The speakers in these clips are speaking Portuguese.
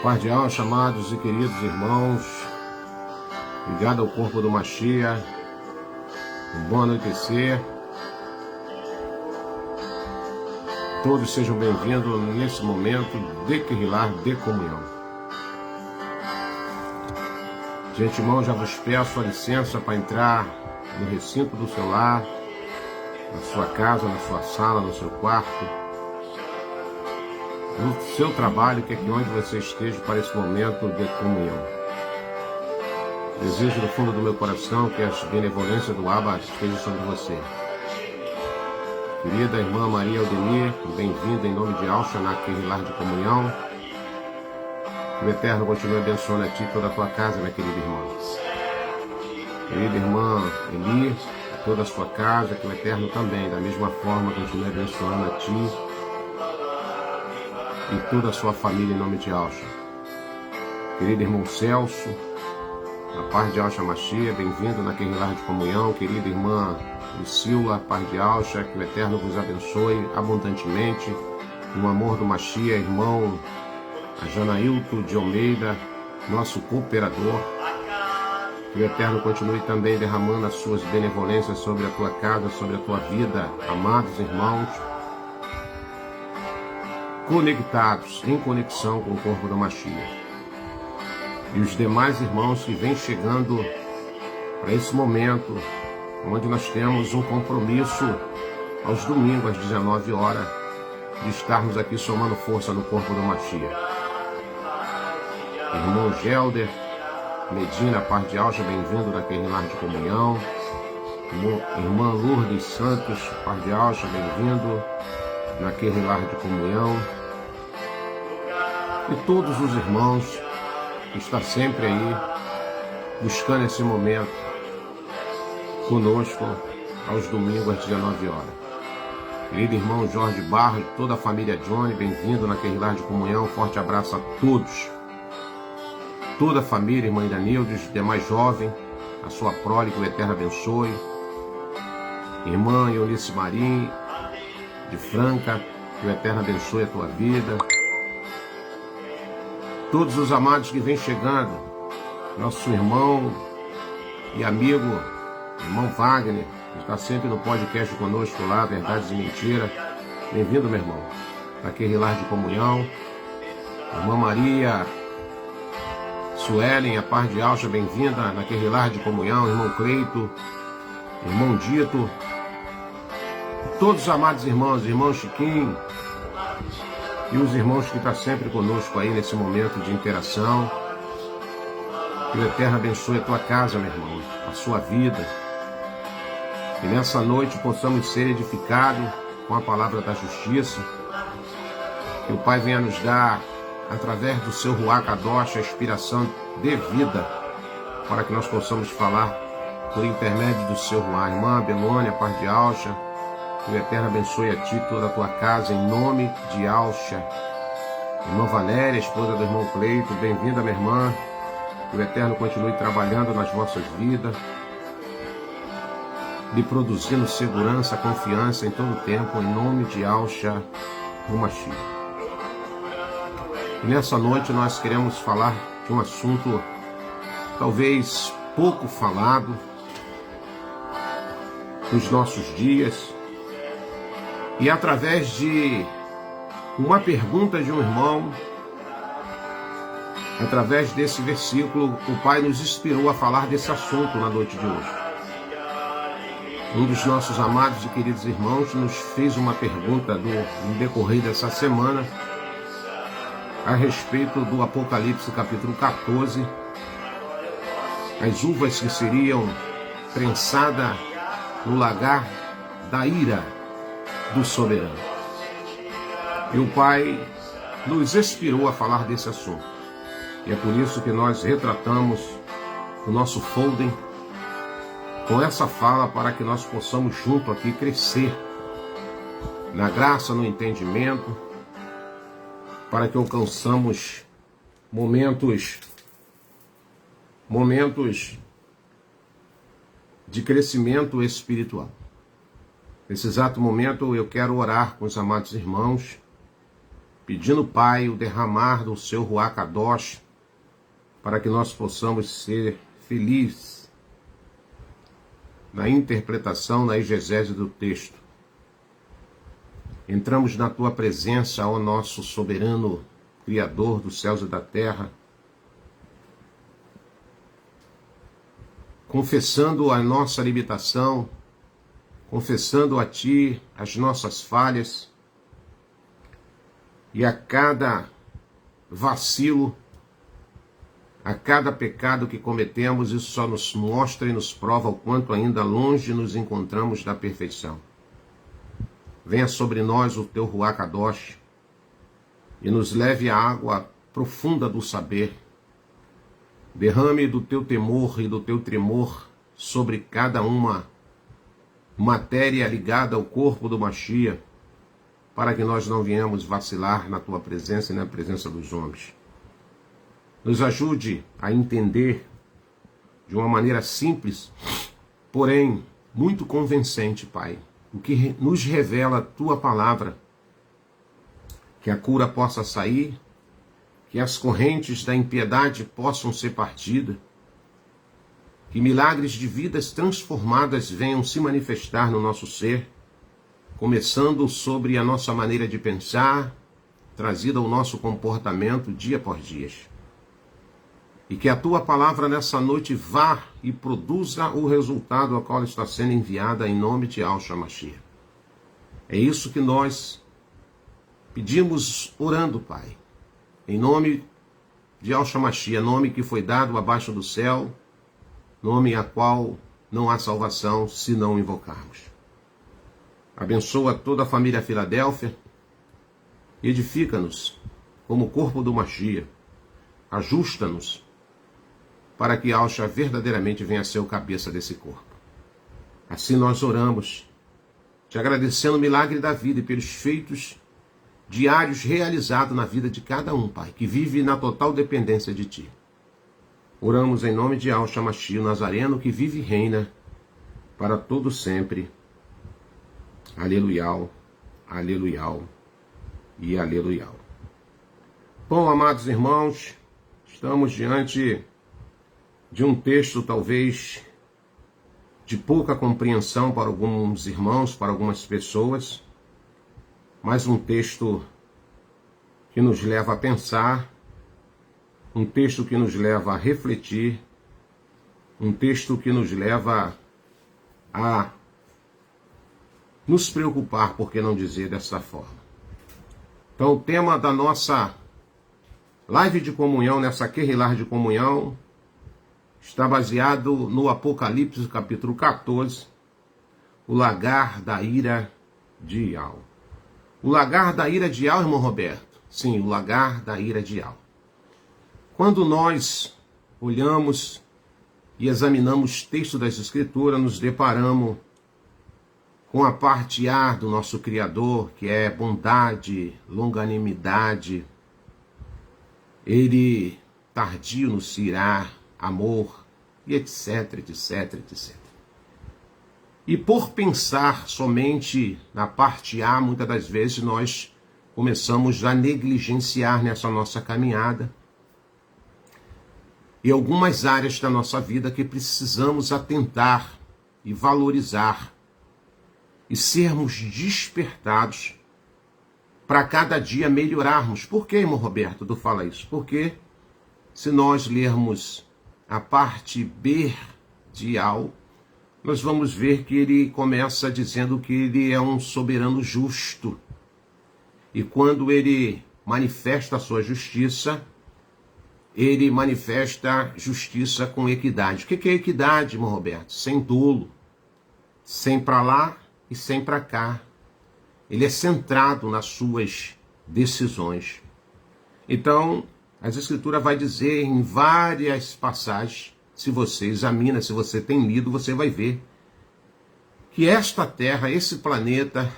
Cardeal, chamados e queridos irmãos, ligado ao corpo do Mashiach, um bom anoitecer. Todos sejam bem-vindos nesse momento de Kehillah, de comunhão. De antemão, já vos peço a licença para entrar no recinto do seu lar, na sua casa, na sua sala, no seu quarto, no seu trabalho, que é onde você esteja para esse momento de comunhão. Desejo do fundo do meu coração que a benevolência do Abba esteja sobre você. Querida irmã Maria Aldemir, bem-vinda em nome de Alcha na Kehillah de comunhão. Que o Eterno continue abençoando a ti e toda a tua casa, minha querida irmã. Querida irmã Eli, toda a sua casa, que o Eterno também, da mesma forma, continue abençoando a ti e toda a sua família em nome de Alcha. Querido irmão Celso, a paz de Alcha Mashiach, bem-vindo na Kehillah de comunhão. Querida irmã Lucila, a paz de Alcha, que o Eterno vos abençoe abundantemente. No amor do Mashiach, irmão Janailton de Almeida, nosso cooperador. Que o Eterno continue também derramando as suas benevolências sobre a tua casa, sobre a tua vida, amados irmãos, conectados, em conexão com o corpo do Mashiach. E os demais irmãos que vêm chegando para esse momento, onde nós temos um compromisso aos domingos, às 19 horas, de estarmos aqui somando força no corpo do Mashiach. Irmão Gelder Medina, paz de Alcha, bem-vindo na Kehillah de comunhão. Irmã Lourdes Santos, paz de Alcha, bem-vindo na Kehillah de comunhão. E todos os irmãos que estão sempre aí buscando esse momento conosco aos domingos às 19 horas. Querido irmão Jorge Barros, toda a família Johnny, bem-vindo na Kehillah de comunhão. Forte abraço a todos. Toda a família, irmã Danilde, os demais jovens, a sua prole, que o Eterno abençoe. Irmã Eunice Marim, de Franca, que o Eterno abençoe a tua vida. Todos os amados que vêm chegando, nosso irmão e amigo, irmão Wagner, que está sempre no podcast conosco lá, Verdades e Mentiras. Bem-vindo, meu irmão, na Kehillah de comunhão. Irmã Maria Suelen, a paz de Alcha, bem-vinda na Kehillah de comunhão. Irmão Cleito, irmão Dito, todos os amados irmãos, irmão Chiquinho, e os irmãos que estão sempre conosco aí nesse momento de interação. Que o Eterno abençoe a tua casa, meu irmão, a sua vida. Que nessa noite possamos ser edificados com a palavra da justiça. Que o Pai venha nos dar, através do seu Ruach Kadosh, a inspiração de vida, para que nós possamos falar por intermédio do seu Ruach. Irmã Belônia, paz de Alcha, que o Eterno abençoe a ti e toda a tua casa, em nome de Alcha. Irmã Valéria, esposa do irmão Cleito, bem-vinda, minha irmã. Que o Eterno continue trabalhando nas vossas vidas, lhe produzindo segurança, confiança em todo o tempo, em nome de Alcha do Mashiach. E nessa noite nós queremos falar de um assunto talvez pouco falado nos nossos dias, e através de uma pergunta de um irmão, através desse versículo, o Pai nos inspirou a falar desse assunto na noite de hoje. Um dos nossos amados e queridos irmãos nos fez uma pergunta no decorrer dessa semana a respeito do Apocalipse capítulo 14, as uvas que seriam prensadas no lagar da ira do soberano. E o Pai nos inspirou a falar desse assunto. E é por isso que nós retratamos o nosso folder com essa fala, para que nós possamos junto aqui crescer na graça, no entendimento, para que alcançamos momentos de crescimento espiritual. Nesse exato momento eu quero orar com os amados irmãos pedindo, Pai, o derramar do seu Ruach Kadosh, para que nós possamos ser felizes na interpretação, na exegese do texto. Entramos na tua presença, ó nosso soberano Criador dos céus e da terra, confessando a nossa limitação, confessando a Ti as nossas falhas, e a cada vacilo, a cada pecado que cometemos, isso só nos mostra e nos prova o quanto ainda longe nos encontramos da perfeição. Venha sobre nós o Teu Ruach Kadosh e nos leve à água profunda do saber. Derrame do Teu temor e do Teu tremor sobre cada uma matéria ligada ao corpo do Mashiach, para que nós não venhamos vacilar na Tua presença e na presença dos homens. Nos ajude a entender de uma maneira simples, porém muito convincente, Pai, o que nos revela a Tua palavra, que a cura possa sair, que as correntes da impiedade possam ser partidas, que milagres de vidas transformadas venham se manifestar no nosso ser, começando sobre a nossa maneira de pensar, trazida ao nosso comportamento dia por dia. E que a Tua palavra nessa noite vá e produza o resultado ao qual ela está sendo enviada em nome de Yahshua Mashiach. É isso que nós pedimos orando, Pai. Em nome de Yahshua Mashiach, nome que foi dado abaixo do céu, nome a qual não há salvação se não invocarmos. Abençoa toda a família Filadélfia, edifica-nos como o corpo do Mashiach, ajusta-nos para que Yahshua verdadeiramente venha a ser o cabeça desse corpo. Assim nós oramos, te agradecendo o milagre da vida e pelos feitos diários realizados na vida de cada um, Pai, que vive na total dependência de Ti. Oramos em nome de Yahshua Mashiach, o Nazareno, que vive e reina para todo sempre. Aleluia, aleluia e aleluia. Bom, amados irmãos, estamos diante de um texto talvez de pouca compreensão para alguns irmãos, para algumas pessoas, mas um texto que nos leva a pensar, um texto que nos leva a refletir, um texto que nos leva a nos preocupar, por que não dizer dessa forma. Então, o tema da nossa live de comunhão, nessa Querrilar de comunhão, está baseado no Apocalipse, capítulo 14, o lagar da ira de Yahweh. O lagar da ira de Yahweh, irmão Roberto? Sim, o lagar da ira de Yahweh. Quando nós olhamos e examinamos o texto das Escrituras, nos deparamos com a parte A do nosso Criador, que é bondade, longanimidade, Ele tardio no se irar, amor, e etc, etc, etc. E por pensar somente na parte A, muitas das vezes nós começamos a negligenciar nessa nossa caminhada e algumas áreas da nossa vida que precisamos atentar e valorizar e sermos despertados para cada dia melhorarmos. Por que, irmão Roberto, tu fala isso? Porque se nós lermos a parte B de Yahweh, nós vamos ver que ele começa dizendo que ele é um soberano justo. E quando ele manifesta a sua justiça, ele manifesta justiça com equidade. O que é equidade, irmão Roberto? Sem dolo, sem para lá e sem para cá. Ele é centrado nas suas decisões. Então, as Escrituras vai dizer em várias passagens, se você examina, se você tem lido, você vai ver que esta terra, esse planeta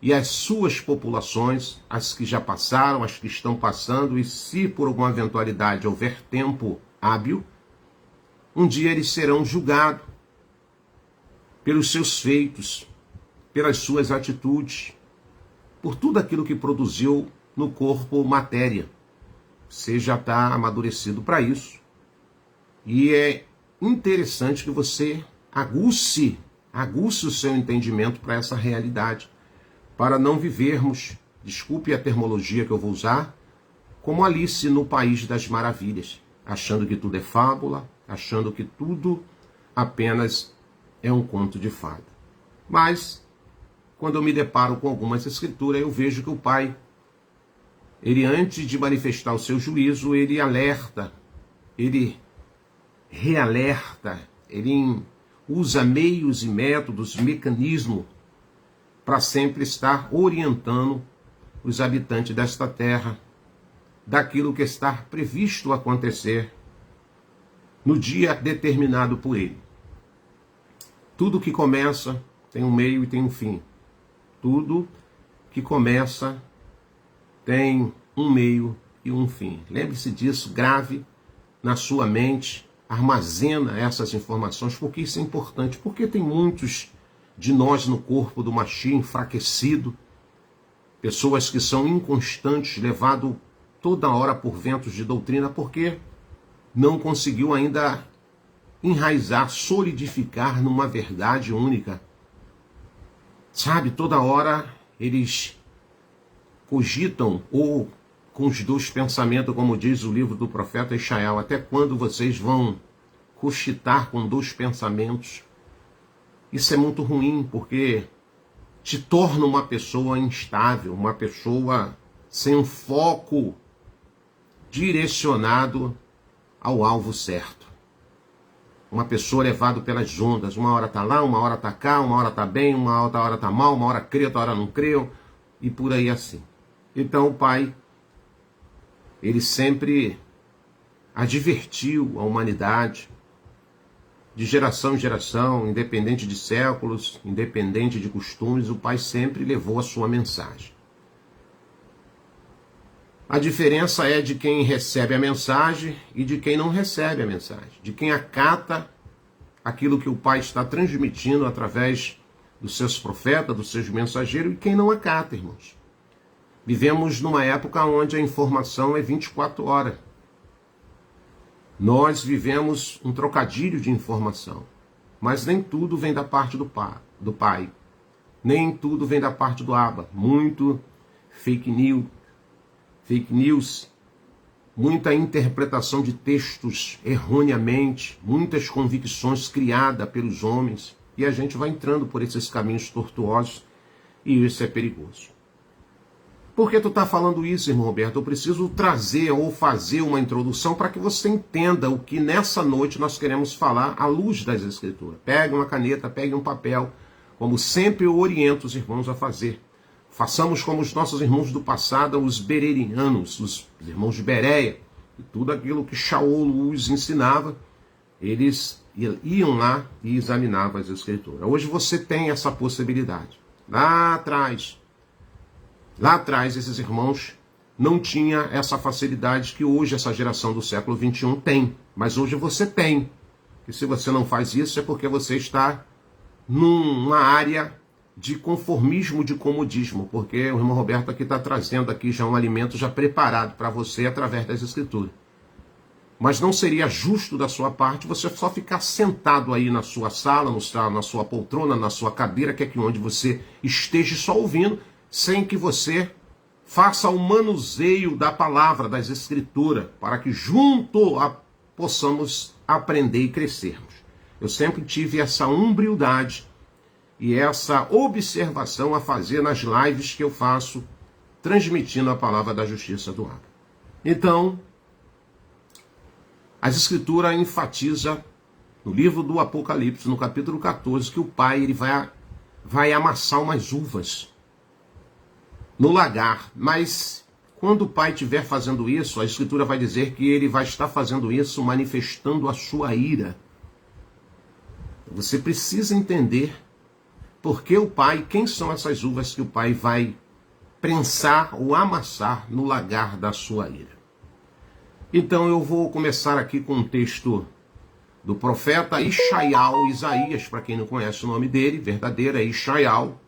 e as suas populações, as que já passaram, as que estão passando, e se por alguma eventualidade houver tempo hábil, um dia eles serão julgados pelos seus feitos, pelas suas atitudes, por tudo aquilo que produziu no corpo matéria. Você já está amadurecido para isso. E é interessante que você aguce o seu entendimento para essa realidade, para não vivermos, desculpe a terminologia que eu vou usar, como Alice no País das Maravilhas, achando que tudo é fábula, achando que tudo apenas é um conto de fada. Mas, quando eu me deparo com algumas escrituras, eu vejo que o Pai, ele antes de manifestar o seu juízo, ele alerta, ele realerta, ele usa meios e métodos, mecanismos, para sempre estar orientando os habitantes desta terra daquilo que está previsto acontecer no dia determinado por ele. Tudo que começa tem um meio e tem um fim. Tudo que começa tem um meio e um fim. Lembre-se disso, grave na sua mente, armazena essas informações, porque isso é importante, porque tem muitos de nós no corpo do Mashiach enfraquecido, pessoas que são inconstantes, levado toda hora por ventos de doutrina, porque não conseguiu ainda enraizar, solidificar numa verdade única. Sabe, toda hora eles cogitam ou com os dois pensamentos, como diz o livro do profeta Ishael, até quando vocês vão cogitar com dois pensamentos? Isso é muito ruim, porque te torna uma pessoa instável, uma pessoa sem um foco direcionado ao alvo certo. Uma pessoa levada pelas ondas, uma hora está lá, uma hora está cá, uma hora está bem, uma outra hora está mal, uma hora crê, outra hora não crê, e por aí assim. Então o Pai, ele sempre advertiu a humanidade, de geração em geração, independente de séculos, independente de costumes, o Pai sempre levou a sua mensagem. A diferença é de quem recebe a mensagem e de quem não recebe a mensagem, de quem acata aquilo que o Pai está transmitindo através dos seus profetas, dos seus mensageiros, e quem não acata, irmãos. Vivemos numa época onde a informação é 24 horas. Nós vivemos um trocadilho de informação, mas nem tudo vem da parte do Pai. Nem tudo vem da parte do Abba. Muito fake news, muita interpretação de textos erroneamente, muitas convicções criadas pelos homens, e a gente vai entrando por esses caminhos tortuosos, e isso é perigoso. Por que tu está falando isso, irmão Roberto? Eu preciso trazer ou fazer uma introdução para que você entenda o que nessa noite nós queremos falar à luz das Escrituras. Pegue uma caneta, pegue um papel, como sempre eu oriento os irmãos a fazer. Façamos como os nossos irmãos do passado, os bererianos, os irmãos de Bereia, e tudo aquilo que Shaul os ensinava, eles iam lá e examinavam as Escrituras. Hoje você tem essa possibilidade. Lá atrás, esses irmãos não tinham essa facilidade que hoje essa geração do século XXI tem. Mas hoje você tem. E se você não faz isso, é porque você está numa área de conformismo, de comodismo. Porque o irmão Roberto aqui está trazendo aqui já um alimento já preparado para você através das Escrituras. Mas não seria justo da sua parte você só ficar sentado aí na sua sala, na sua poltrona, na sua cadeira, que é que onde você esteja só ouvindo, sem que você faça o manuseio da palavra, das Escrituras, para que junto possamos aprender e crescermos. Eu sempre tive essa humildade e essa observação a fazer nas lives que eu faço, transmitindo a palavra da justiça do Abba. Então, as Escrituras enfatiza no livro do Apocalipse, no capítulo 14, que o Pai ele vai amassar umas uvas no lagar, mas quando o Pai estiver fazendo isso, a Escritura vai dizer que ele vai estar fazendo isso manifestando a sua ira. Você precisa entender por que o Pai, quem são essas uvas que o Pai vai prensar ou amassar no lagar da sua ira. Então eu vou começar aqui com um texto do profeta Isaías, para quem não conhece o nome dele, verdadeiro é Ishaial,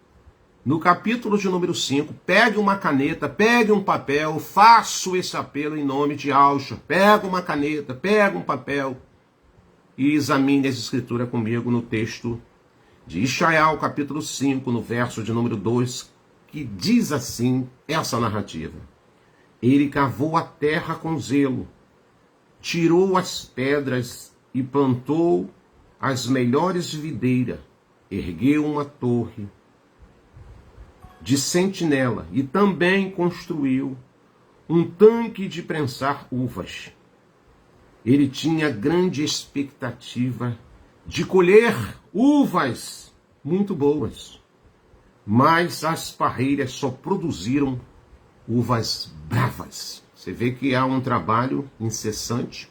no capítulo de número 5, pegue uma caneta, pegue um papel, faço esse apelo em nome de Alcha. Pega uma caneta, pega um papel e examine as escrituras comigo no texto de Ishaiah, capítulo 5, no verso de número 2, que diz assim, essa narrativa. Ele cavou a terra com zelo, tirou as pedras e plantou as melhores videiras, ergueu uma torre de sentinela e também construiu um tanque de prensar uvas. Ele tinha grande expectativa de colher uvas muito boas, mas as parreiras só produziram uvas bravas. Você vê que há um trabalho incessante,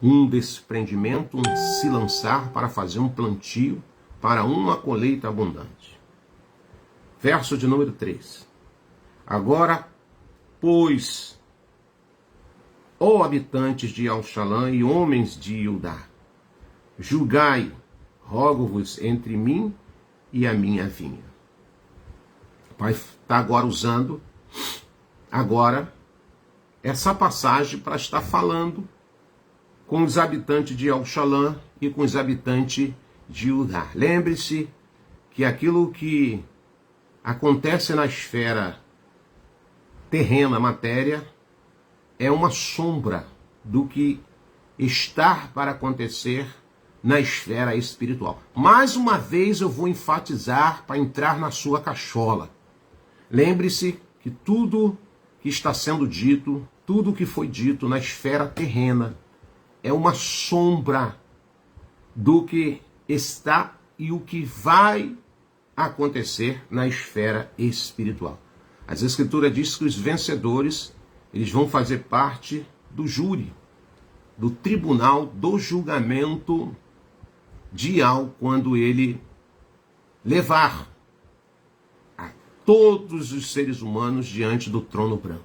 um desprendimento, um se lançar para fazer um plantio para uma colheita abundante. Verso de número 3. Agora, pois, ó habitantes de Alxalã e homens de Judá, julgai, rogo-vos entre mim e a minha vinha. O pai está agora usando essa passagem para estar falando com os habitantes de Alxalã e com os habitantes de Judá. Lembre-se que aquilo que acontece na esfera terrena, matéria, é uma sombra do que está para acontecer na esfera espiritual. Mais uma vez eu vou enfatizar para entrar na sua cachola. Lembre-se que tudo que está sendo dito, tudo que foi dito na esfera terrena, é uma sombra do que está e o que vai acontecer na esfera espiritual. As Escrituras dizem que os vencedores, eles vão fazer parte do júri, do tribunal, do julgamento dial, quando ele levar a todos os seres humanos diante do trono branco.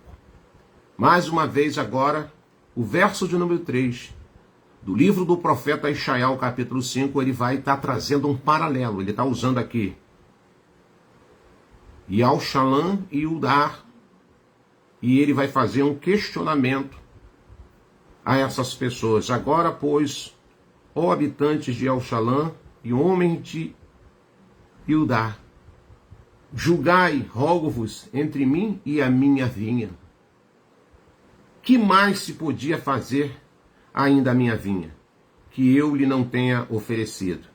Mais uma vez agora, o verso de número 3 do livro do profeta Ishaiah, capítulo 5, ele vai estar trazendo um paralelo. Ele está usando aqui e Alxalã e Judá, e ele vai fazer um questionamento a essas pessoas. Agora, pois, ó habitantes de Alxalã e homens de Judá, julgai, rogo-vos, entre mim e a minha vinha. Que mais se podia fazer ainda a minha vinha, que eu lhe não tenha oferecido?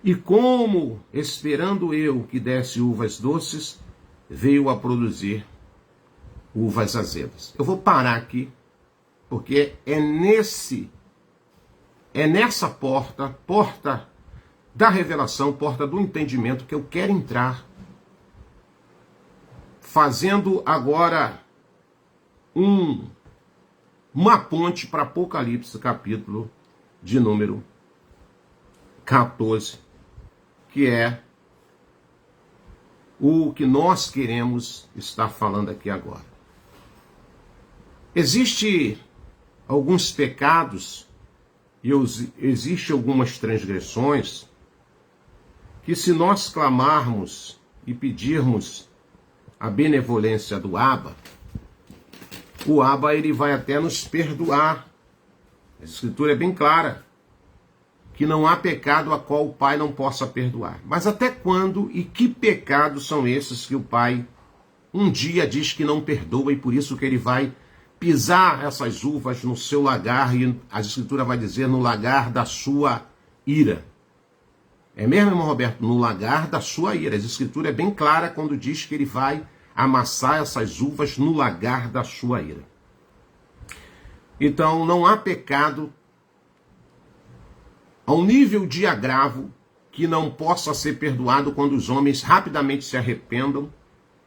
E como, esperando eu que desse uvas doces, veio a produzir uvas azedas. Eu vou parar aqui, porque é nessa porta da revelação, porta do entendimento, que eu quero entrar, fazendo agora uma ponte para Apocalipse, capítulo de número 14, que é o que nós queremos estar falando aqui agora. Existem alguns pecados e existem algumas transgressões que, se nós clamarmos e pedirmos a benevolência do Abba, o Abba ele vai até nos perdoar. A Escritura é bem clara que não há pecado a qual o Pai não possa perdoar. Mas até quando e que pecados são esses que o Pai um dia diz que não perdoa, e por isso que ele vai pisar essas uvas no seu lagar, e a Escritura vai dizer no lagar da sua ira. É mesmo, irmão Roberto? No lagar da sua ira. A Escritura é bem clara quando diz que ele vai amassar essas uvas no lagar da sua ira. Então, não há pecado ao nível de agravo que não possa ser perdoado quando os homens rapidamente se arrependam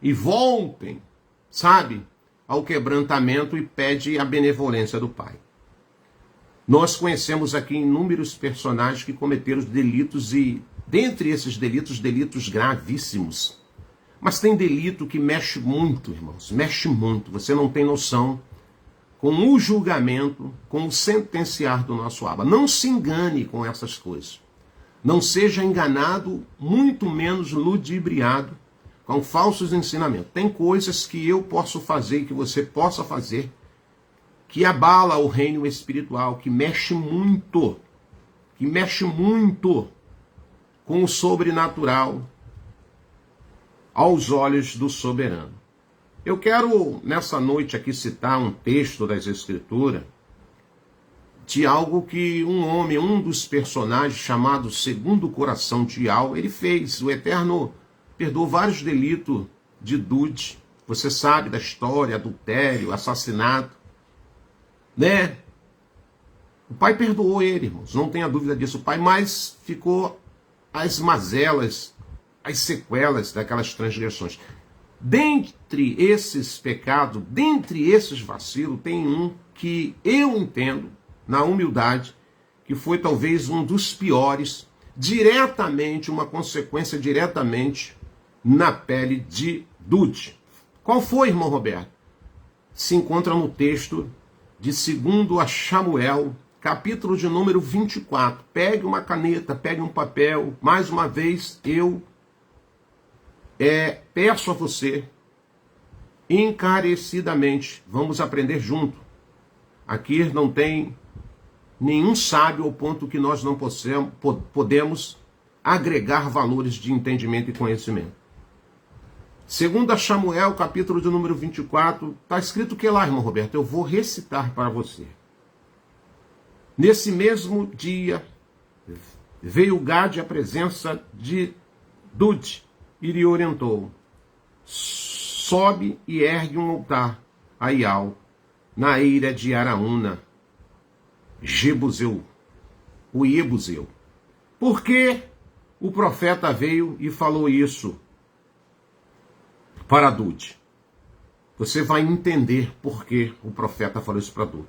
e voltem, sabe, ao quebrantamento e pedem a benevolência do Pai. Nós conhecemos aqui inúmeros personagens que cometeram delitos, e dentre esses delitos, delitos gravíssimos. Mas tem delito que mexe muito, irmãos, mexe muito. Você não tem noção com o julgamento, com o sentenciar do nosso Abba. Não se engane com essas coisas. Não seja enganado, muito menos ludibriado com falsos ensinamentos. Tem coisas que eu posso fazer e que você possa fazer que abala o reino espiritual, que mexe muito com o sobrenatural aos olhos do soberano. Eu quero, nessa noite aqui, citar um texto das Escrituras de algo que um homem, um dos personagens, chamado Segundo Coração de Ial, ele fez. O Eterno perdoou vários delitos de Dude. Você sabe da história, adultério, assassinato, né? O pai perdoou ele, irmãos, não tenha dúvida disso. O pai mais ficou as mazelas, as sequelas daquelas transgressões. Dentre esses pecados, dentre esses vacilos, tem um que eu entendo, na humildade, que foi talvez um dos piores, diretamente, uma consequência diretamente na pele de Dude. Qual foi, irmão Roberto? Se encontra no texto de 2 Samuel, capítulo de número 24. Pegue uma caneta, pegue um papel. Mais uma vez, eu peço a você, encarecidamente, vamos aprender junto. Aqui não tem nenhum sábio ao ponto que nós não podemos agregar valores de entendimento e conhecimento. 2 Samuel, capítulo de número 24, está escrito o que lá, irmão Roberto? Eu vou recitar para você. Nesse mesmo dia, veio Gade à presença de Dude e lhe orientou: sobe e ergue um altar a Ial, na eira de Araúna, Jebuseu, o Iebuseu. Por que o profeta veio e falou isso para Dude? Você vai entender por que o profeta falou isso para Dude.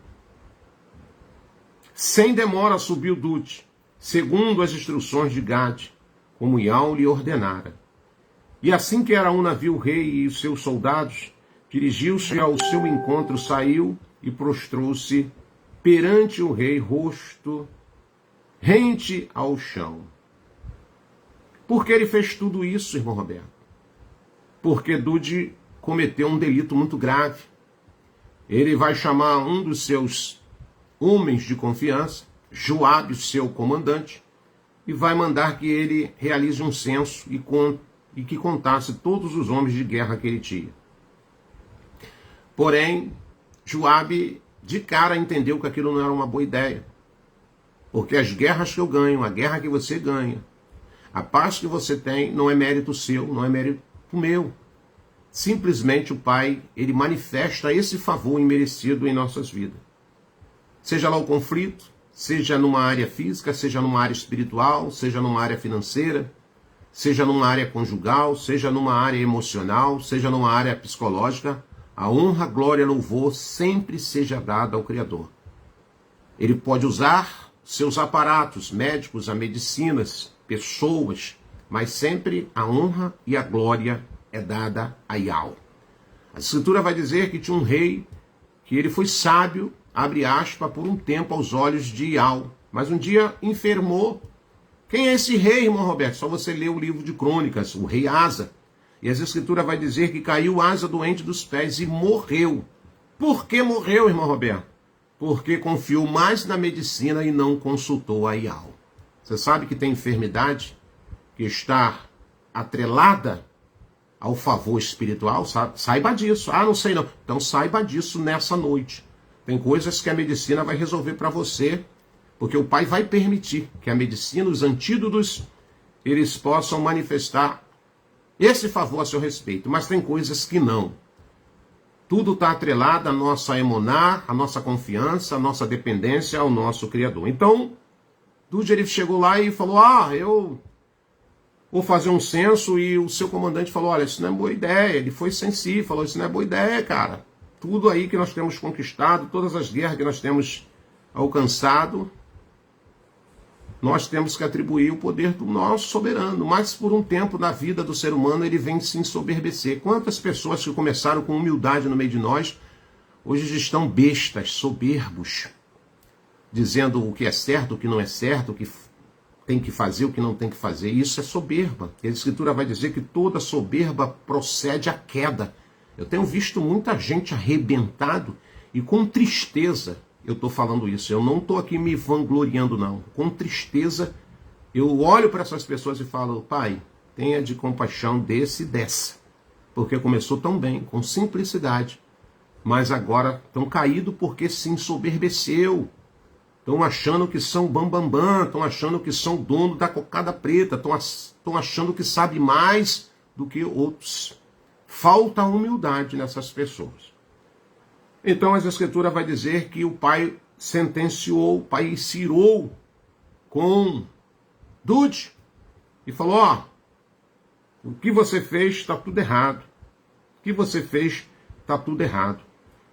Sem demora subiu Dude, segundo as instruções de Gade, como Ial lhe ordenara. E assim que Araúna viu o rei e os seus soldados, dirigiu-se ao seu encontro, saiu e prostrou-se perante o rei, rosto rente ao chão. Por que ele fez tudo isso, irmão Roberto? Porque Dude cometeu um delito muito grave. Ele vai chamar um dos seus homens de confiança, Joabe, seu comandante, e vai mandar que ele realize um censo e que contasse todos os homens de guerra que ele tinha. Porém, Joabe de cara entendeu que aquilo não era uma boa ideia. Porque as guerras que eu ganho, a guerra que você ganha, a paz que você tem, não é mérito seu, não é mérito meu. Simplesmente o Pai, ele manifesta esse favor imerecido em nossas vidas. Seja lá o conflito, seja numa área física, seja numa área espiritual, seja numa área financeira, seja numa área conjugal, seja numa área emocional, seja numa área psicológica, a honra, glória e louvor sempre seja dada ao Criador. Ele pode usar seus aparatos médicos, a medicinas, pessoas, mas sempre a honra e a glória é dada a Ial. A Escritura vai dizer que tinha um rei, que ele foi sábio, abre aspas, por um tempo aos olhos de Ial, mas um dia enfermou. Quem é esse rei, irmão Roberto? Só você ler o livro de Crônicas, o rei Asa. E as Escrituras vai dizer que caiu Asa doente dos pés e morreu. Por que morreu, irmão Roberto? Porque confiou mais na medicina e não consultou a Ial. Você sabe que tem enfermidade que está atrelada ao favor espiritual? Saiba disso. Ah, não sei não. Então saiba disso nessa noite. Tem coisas que a medicina vai resolver para você, porque o Pai vai permitir que a medicina, os antídotos, eles possam manifestar esse favor a seu respeito. Mas tem coisas que não. Tudo está atrelado à nossa emuná, à nossa confiança, à nossa dependência ao nosso Criador. Então, Dude ele chegou lá e falou: eu vou fazer um censo. E o seu comandante falou: olha, isso não é boa ideia. Ele foi sensível, falou: isso não é boa ideia, cara. Tudo aí que nós temos conquistado, todas as guerras que nós temos alcançado, nós temos que atribuir o poder do nosso soberano. Mas por um tempo na vida do ser humano ele vem se ensoberbecer. Quantas pessoas que começaram com humildade no meio de nós, hoje estão bestas, soberbos, dizendo o que é certo, o que não é certo, tem que fazer, o que não tem que fazer. Isso é soberba. A Escritura vai dizer que toda soberba procede à queda. Eu tenho visto muita gente arrebentado e com tristeza eu estou falando isso. Eu não estou aqui me vangloriando, não. Com tristeza, eu olho para essas pessoas e falo, Pai, tenha de compaixão desse e dessa. Porque começou tão bem, com simplicidade. Mas agora estão caídos porque se ensoberbeceu. Estão achando que são bambambam, estão achando que são dono da cocada preta, estão achando que sabe mais do que outros. Falta humildade nessas pessoas. Então a Escritura vai dizer que o pai sentenciou, o pai cirou com Dude e falou, ó, o que você fez está tudo errado. O que você fez está tudo errado.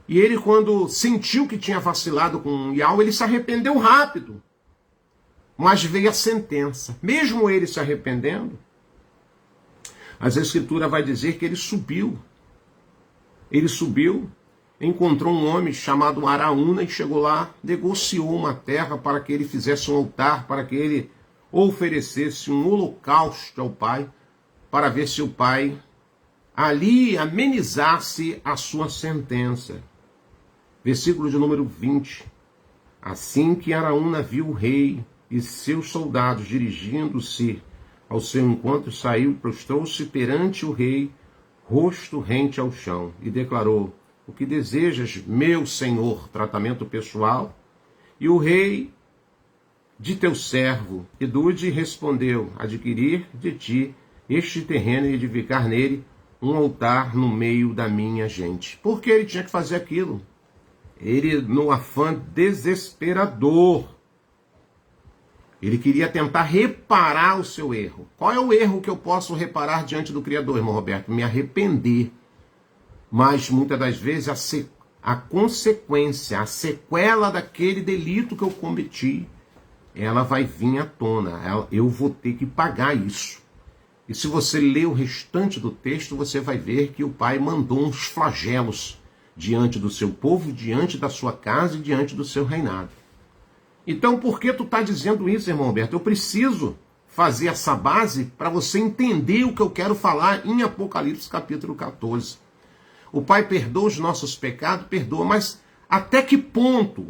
E ele, quando sentiu que tinha vacilado com Iau, ele se arrependeu rápido. Mas veio a sentença. Mesmo ele se arrependendo, a Escritura vai dizer que ele subiu. Ele subiu, encontrou um homem chamado Araúna e chegou lá, negociou uma terra para que ele fizesse um altar, para que ele oferecesse um holocausto ao pai, para ver se o pai ali amenizasse a sua sentença. Versículo de número 20. Assim que Araúna viu o rei e seus soldados dirigindo-se ao seu encontro, saiu, prostrou-se perante o rei, rosto rente ao chão, e declarou, o que desejas, meu senhor? Tratamento pessoal. E o rei, de teu servo, Edude, respondeu, adquirir de ti este terreno e edificar nele um altar no meio da minha gente. Por que ele tinha que fazer aquilo? Ele, no afã desesperador, ele queria tentar reparar o seu erro. Qual é o erro que eu posso reparar diante do Criador, irmão Roberto? Me arrepender. Mas, muitas das vezes, a consequência, a sequela daquele delito que eu cometi, ela vai vir à tona. Eu vou ter que pagar isso. E se você ler o restante do texto, você vai ver que o pai mandou uns flagelos diante do seu povo, diante da sua casa e diante do seu reinado. Então, por que tu está dizendo isso, irmão Roberto? Eu preciso fazer essa base para você entender o que eu quero falar em Apocalipse capítulo 14. O Pai perdoa os nossos pecados, perdoa, mas até que ponto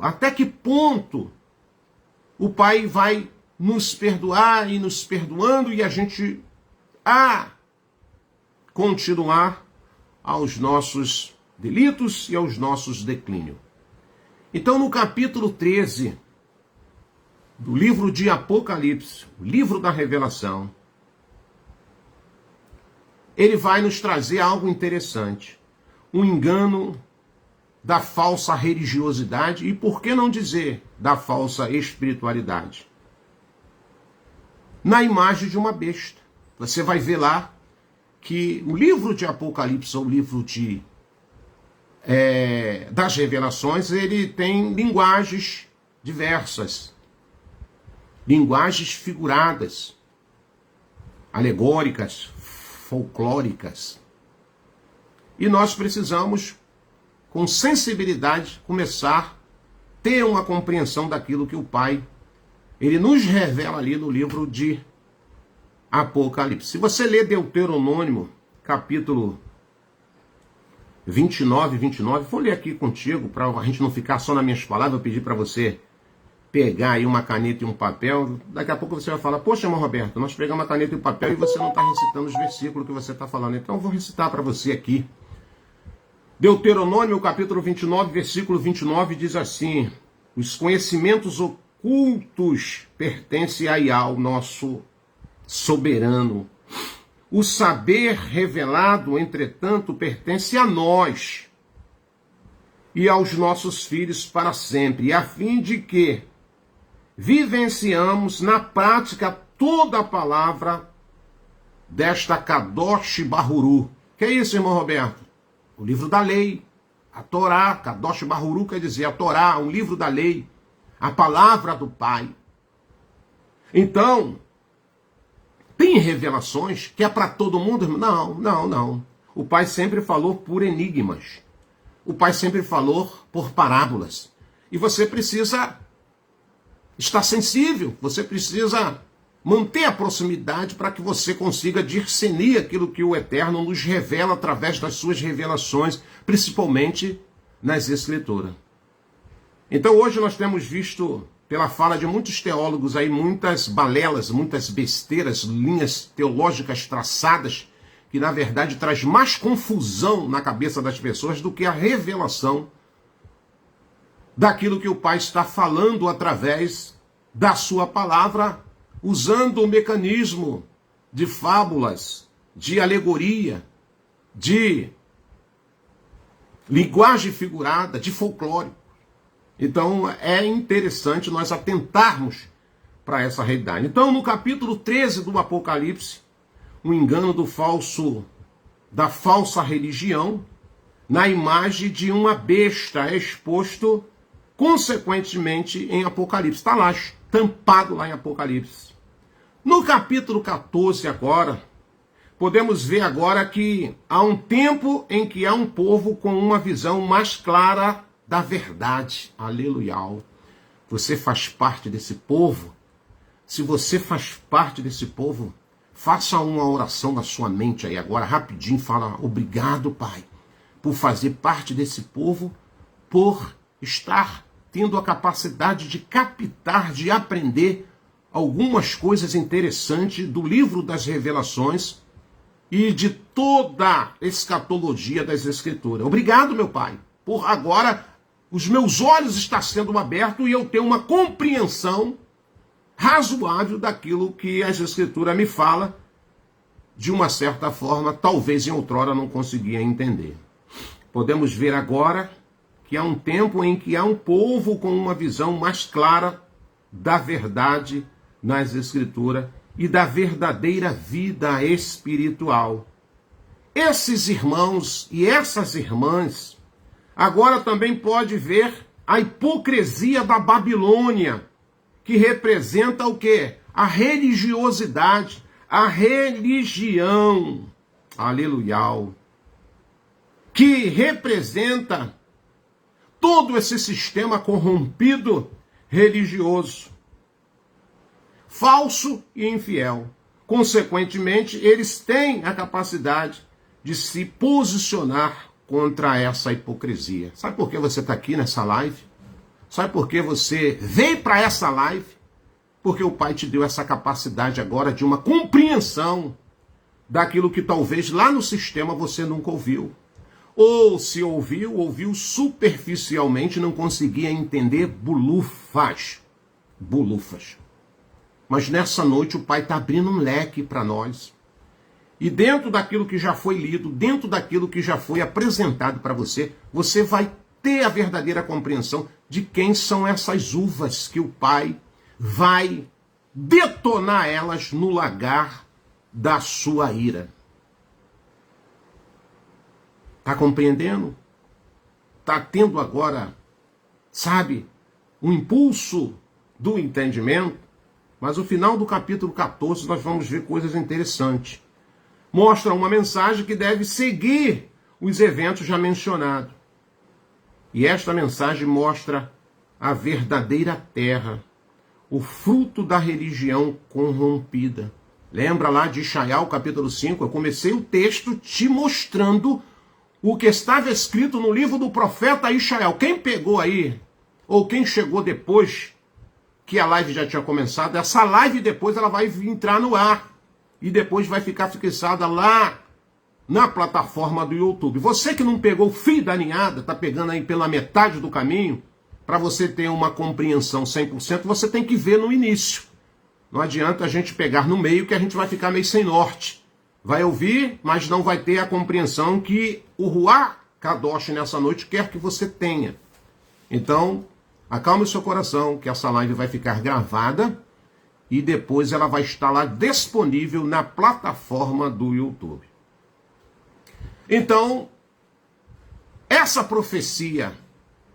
o Pai vai nos perdoar e nos perdoando e a gente continuar aos nossos delitos e aos nossos declínios. Então, no capítulo 13 do livro de Apocalipse, o livro da revelação, ele vai nos trazer algo interessante. Um engano da falsa religiosidade e, por que não dizer, da falsa espiritualidade. Na imagem de uma besta. Você vai ver lá que o livro de Apocalipse, o livro das revelações, ele tem linguagens diversas. Linguagens figuradas, alegóricas, folclóricas. E nós precisamos, com sensibilidade, começar a ter uma compreensão daquilo que o Pai, ele nos revela ali no livro de Apocalipse. Se você ler Deuteronômio, capítulo 29, vou ler aqui contigo, para a gente não ficar só nas minhas palavras, eu pedi para você pegar aí uma caneta e um papel. Daqui a pouco você vai falar, poxa, irmão Roberto, nós pegamos uma caneta e um papel e você não está recitando os versículos que você está falando. Então eu vou recitar para você aqui. Deuteronômio, capítulo 29, versículo 29, diz assim, os conhecimentos ocultos pertencem a Iau, nosso soberano. O saber revelado, entretanto, pertence a nós e aos nossos filhos para sempre, a fim de que vivenciamos na prática toda a palavra desta Kadosh Bahuru. Que é isso, irmão Roberto? O livro da lei, a Torá. Kadosh Bahuru quer dizer a Torá, um livro da lei, a palavra do Pai. Então, tem revelações que é para todo mundo? Não. O Pai sempre falou por enigmas. O Pai sempre falou por parábolas. E você precisa estar sensível, você precisa manter a proximidade para que você consiga discernir aquilo que o Eterno nos revela através das suas revelações, principalmente nas Escrituras. Então hoje nós temos visto, pela fala de muitos teólogos aí, muitas balelas, muitas besteiras, linhas teológicas traçadas, que na verdade traz mais confusão na cabeça das pessoas do que a revelação daquilo que o Pai está falando através da sua palavra, usando o mecanismo de fábulas, de alegoria, de linguagem figurada, de folclore. Então é interessante nós atentarmos para essa realidade. Então no capítulo 13 do Apocalipse, o engano da falsa religião, na imagem de uma besta, é exposto consequentemente em Apocalipse. Está lá, estampado lá em Apocalipse. No capítulo 14 agora, podemos ver agora que há um tempo em que há um povo com uma visão mais clara da verdade. Aleluia. Você faz parte desse povo? Se você faz parte desse povo, faça uma oração na sua mente aí agora, rapidinho, fala: obrigado, Pai, por fazer parte desse povo, por estar tendo a capacidade de captar, de aprender algumas coisas interessantes do livro das revelações e de toda a escatologia das Escrituras. Obrigado, meu Pai, por agora os meus olhos estão sendo abertos e eu tenho uma compreensão razoável daquilo que as Escrituras me falam, de uma certa forma, talvez em outrora não conseguia entender. Podemos ver agora que há um tempo em que há um povo com uma visão mais clara da verdade nas Escrituras e da verdadeira vida espiritual. Esses irmãos e essas irmãs agora também pode ver a hipocrisia da Babilônia, que representa o quê? A religiosidade, a religião, aleluia, que representa todo esse sistema corrompido religioso, falso e infiel. Consequentemente, eles têm a capacidade de se posicionar contra essa hipocrisia. Sabe por que você está aqui nessa live? Sabe por que você veio para essa live? Porque o Pai te deu essa capacidade agora de uma compreensão daquilo que talvez lá no sistema você nunca ouviu. Ou se ouviu superficialmente, não conseguia entender bulufas. Mas nessa noite o Pai está abrindo um leque para nós. E dentro daquilo que já foi lido, dentro daquilo que já foi apresentado para você, você vai ter a verdadeira compreensão de quem são essas uvas que o Pai vai detonar elas no lagar da sua ira. Está compreendendo? Está tendo agora, sabe, um impulso do entendimento? Mas no final do capítulo 14 nós vamos ver coisas interessantes. Mostra uma mensagem que deve seguir os eventos já mencionados. E esta mensagem mostra a verdadeira terra, o fruto da religião corrompida. Lembra lá de Ishaiah, capítulo 5? Eu comecei o texto te mostrando o que estava escrito no livro do profeta Ishaiah. Quem pegou aí, ou quem chegou depois que a live já tinha começado, essa live depois ela vai entrar no ar. E depois vai ficar fixada lá na plataforma do YouTube. Você que não pegou o fio da ninhada, está pegando aí pela metade do caminho, para você ter uma compreensão 100%, você tem que ver no início. Não adianta a gente pegar no meio que a gente vai ficar meio sem norte. Vai ouvir, mas não vai ter a compreensão que o Ruach Kadosh nessa noite quer que você tenha. Então, acalme o seu coração, que essa live vai ficar gravada e depois ela vai estar lá disponível na plataforma do YouTube. Então, essa profecia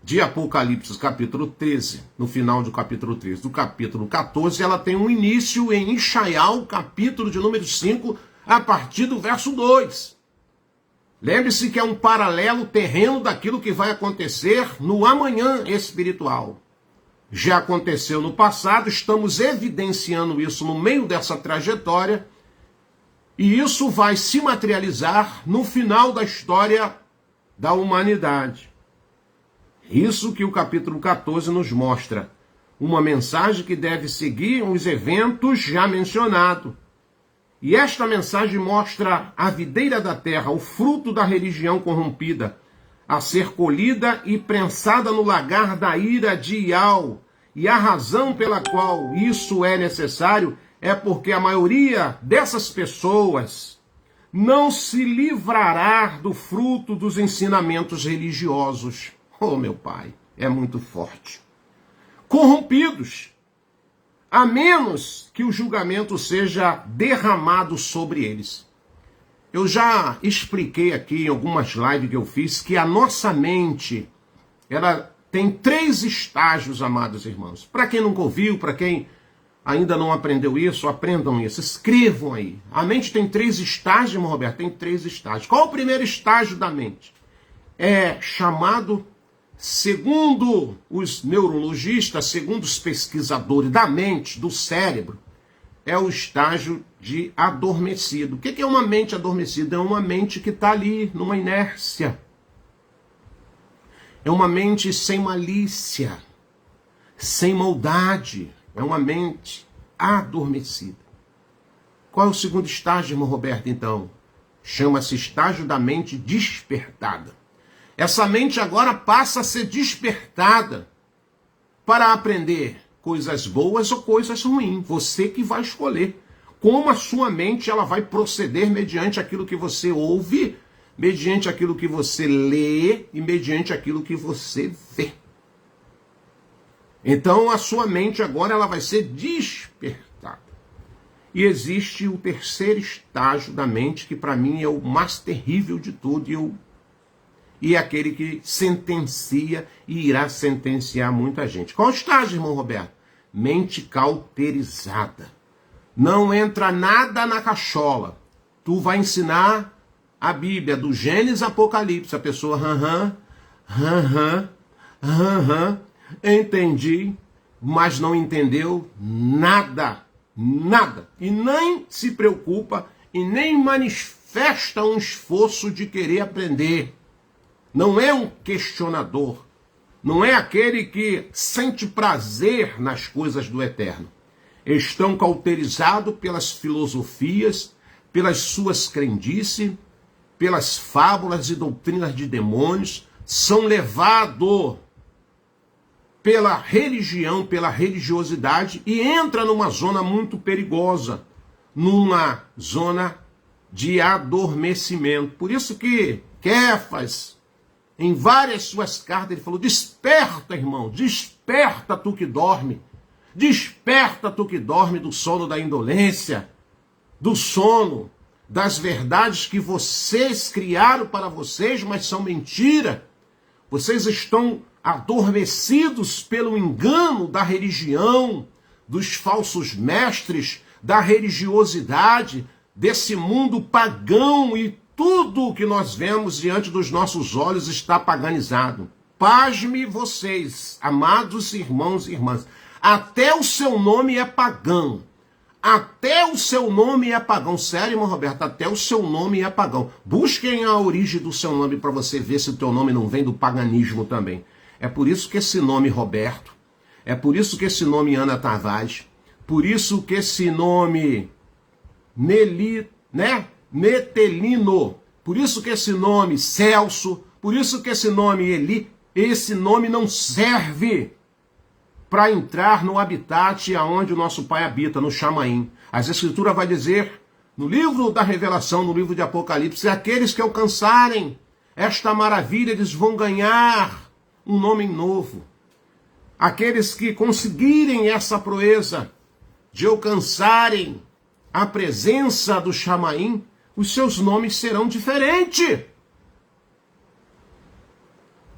de Apocalipse, capítulo 13, no final do capítulo 13, do capítulo 14, ela tem um início em Ishaiah, capítulo de número 5, a partir do verso 2. Lembre-se que é um paralelo terreno daquilo que vai acontecer no amanhã espiritual. já aconteceu no passado, estamos evidenciando isso no meio dessa trajetória, e isso vai se materializar no final da história da humanidade. Isso que o capítulo 14 nos mostra. Uma mensagem que deve seguir os eventos já mencionados. E esta mensagem mostra a videira da terra, o fruto da religião corrompida, a ser colhida e prensada no lagar da ira de Ial. E a razão pela qual isso é necessário é porque a maioria dessas pessoas não se livrará do fruto dos ensinamentos religiosos. Oh, meu Pai, é muito forte. Corrompidos, a menos que o julgamento seja derramado sobre eles. Eu já expliquei aqui em algumas lives que eu fiz que a nossa mente, ela tem 3 estágios, amados irmãos. Para quem nunca ouviu, para quem ainda não aprendeu isso, aprendam isso, escrevam aí. A mente tem 3 estágios, irmão Roberto, tem 3 estágios. Qual o primeiro estágio da mente? É chamado, segundo os neurologistas, segundo os pesquisadores da mente, do cérebro, é o estágio de adormecido. O que é uma mente adormecida? É uma mente que está ali, numa inércia. É uma mente sem malícia, sem maldade. É uma mente adormecida. Qual é o segundo estágio, irmão Roberto, então? Chama-se estágio da mente despertada. Essa mente agora passa a ser despertada para aprender coisas boas ou coisas ruins. Você que vai escolher como a sua mente ela vai proceder mediante aquilo que você ouve, mediante aquilo que você lê e mediante aquilo que você vê. Então a sua mente agora ela vai ser despertada. E existe o terceiro estágio da mente, que para mim é o mais terrível de tudo, e é aquele que sentencia e irá sentenciar muita gente. Qual estágio, irmão Roberto? Mente cauterizada. Não entra nada na cachola. Tu vai ensinar a Bíblia, do Gênesis Apocalipse. A pessoa, entendi, mas não entendeu nada. Nada. E nem se preocupa e nem manifesta um esforço de querer aprender. Não é um questionador. Não é aquele que sente prazer nas coisas do eterno. Estão cauterizados pelas filosofias, pelas suas crendices, pelas fábulas e doutrinas de demônios, são levados pela religião, pela religiosidade e entra numa zona muito perigosa, numa zona de adormecimento. Por isso que Kéfas, em várias suas cartas, ele falou: desperta, irmão, desperta tu que dorme, desperta tu que dorme do sono da indolência, do sono das verdades que vocês criaram para vocês, mas são mentira. Vocês estão adormecidos pelo engano da religião, dos falsos mestres, da religiosidade, desse mundo pagão, e tudo o que nós vemos diante dos nossos olhos está paganizado. Pasme vocês, amados irmãos e irmãs, até o seu nome é pagão. Até o seu nome é pagão. Sério, irmão Roberto, até o seu nome é pagão. Busquem a origem do seu nome para você ver se o teu nome não vem do paganismo também. É por isso que esse nome Roberto, é por isso que esse nome Ana Tavares, por isso que esse nome Metelino, por isso que esse nome Celso, por isso que esse nome Eli, esse nome não serve para entrar no habitat aonde o nosso Pai habita, no Chamaim. As Escrituras vai dizer, no livro da Revelação, no livro de Apocalipse, aqueles que alcançarem esta maravilha, eles vão ganhar um nome novo. Aqueles que conseguirem essa proeza de alcançarem a presença do Chamaim, os seus nomes serão diferentes.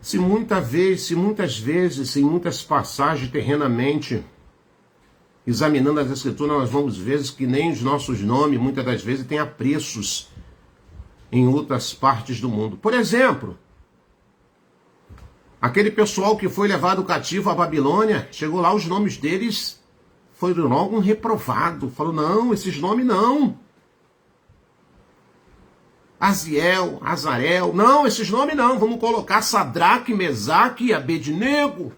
Se muitas vezes, em muitas passagens terrenamente, examinando as Escrituras, nós vamos ver que nem os nossos nomes, muitas das vezes, têm apreços em outras partes do mundo. Por exemplo, Aquele pessoal que foi levado cativo à Babilônia, chegou lá, os nomes deles foram logo reprovado. Falou, não, esses nomes não. Aziel, Azarel, não, esses nomes não. Vamos colocar Sadraque, Mesaque e Abednego.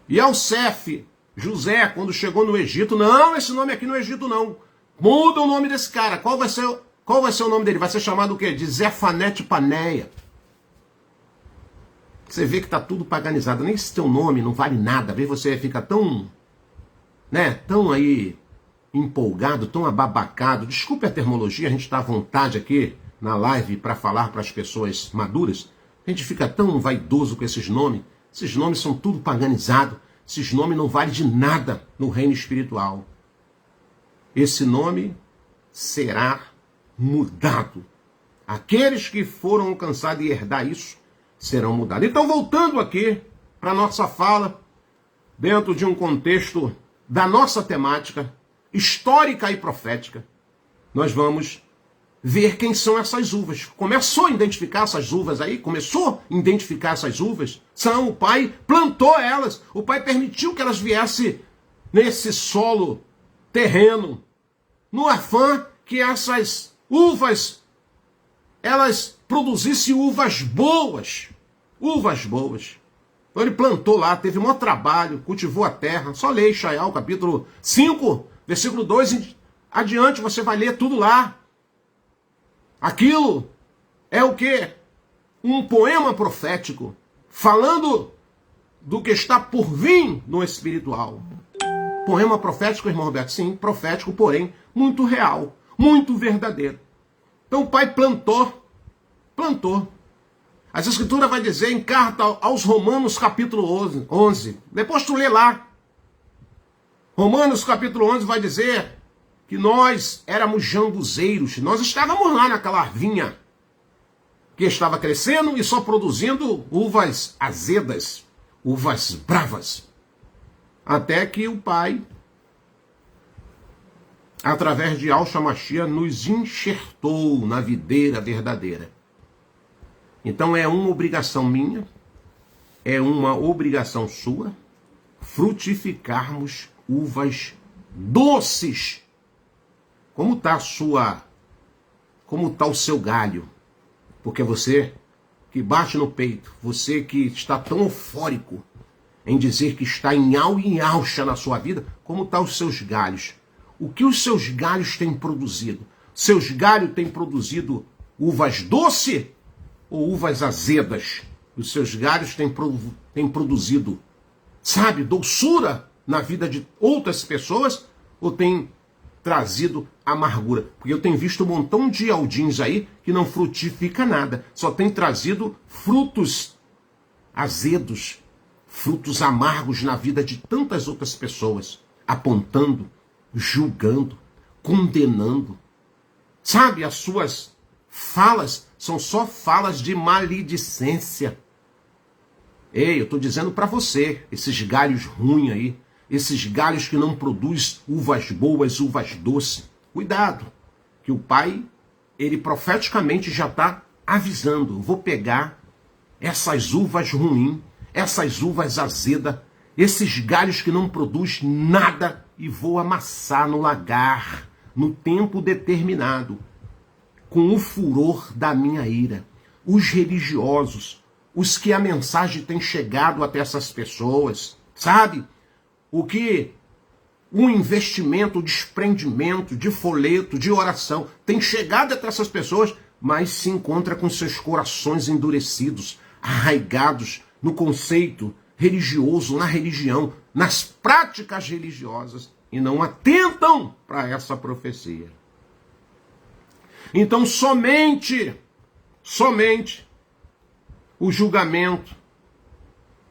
E Alcefe, José, quando chegou no Egito, não, esse nome aqui no Egito não. Muda o nome desse cara. Qual vai ser o nome dele? Vai ser chamado o quê? De Zefanete Paneia. Você vê que está tudo paganizado. Nem esse teu nome não vale nada. Às vezes você fica tão, tão aí empolgado, tão ababacado. Desculpe a termologia, a gente está à vontade aqui na live para falar para as pessoas maduras. A gente fica tão vaidoso com esses nomes. Esses nomes são tudo paganizados. Esses nomes não valem de nada no reino espiritual. Esse nome será mudado. Aqueles que foram alcançados e herdar isso serão mudados. Então, voltando aqui para a nossa fala, dentro de um contexto da nossa temática histórica e profética, nós vamos ver quem são essas uvas. Começou a identificar essas uvas aí? Começou a identificar essas uvas? São, o Pai plantou elas, o Pai permitiu que elas viessem nesse solo terreno, no afã que essas uvas, elas produzissem uvas boas. Uvas boas. Então ele plantou lá, teve um maior trabalho, cultivou a terra. Só lê Ishaiah, capítulo 5, versículo 2 adiante, você vai ler tudo lá. Aquilo é o quê? Um poema profético, falando do que está por vir no espiritual. Poema profético, irmão Roberto? Sim, profético, porém, muito real, muito verdadeiro. Então o Pai plantou. As Escrituras vai dizer em carta aos Romanos, capítulo 11. Depois tu lê lá. Romanos, capítulo 11, vai dizer que nós éramos jambuzeiros. Nós estávamos lá naquela vinha que estava crescendo e só produzindo uvas azedas, uvas bravas. Até que o Pai, através de Yahshua Mashiach, nos enxertou na videira verdadeira. Então é uma obrigação minha, é uma obrigação sua, frutificarmos uvas doces. Como está o seu galho? Porque você que bate no peito, você que está tão eufórico em dizer que está em alcha na sua vida, como estão os seus galhos? O que os seus galhos têm produzido? Seus galhos têm produzido uvas doces ou uvas azedas? Os seus galhos têm produzido, doçura na vida de outras pessoas ou têm trazido amargura? Porque eu tenho visto um montão de aldins aí que não frutifica nada, só tem trazido frutos azedos, frutos amargos na vida de tantas outras pessoas, apontando, julgando, condenando. As suas falas são só falas de maledicência. Ei, eu estou dizendo para você, esses galhos ruins aí, esses galhos que não produzem uvas boas, uvas doces, cuidado, que o Pai, ele profeticamente já está avisando. Eu vou pegar essas uvas ruins, essas uvas azedas, esses galhos que não produzem nada e vou amassar no lagar, no tempo determinado, com o furor da minha ira. Os religiosos, os que a mensagem tem chegado até essas pessoas, o que o investimento, o desprendimento de folheto, de oração, tem chegado até essas pessoas, mas se encontra com seus corações endurecidos, arraigados no conceito religioso, na religião, nas práticas religiosas, e não atentam para essa profecia. Então somente o julgamento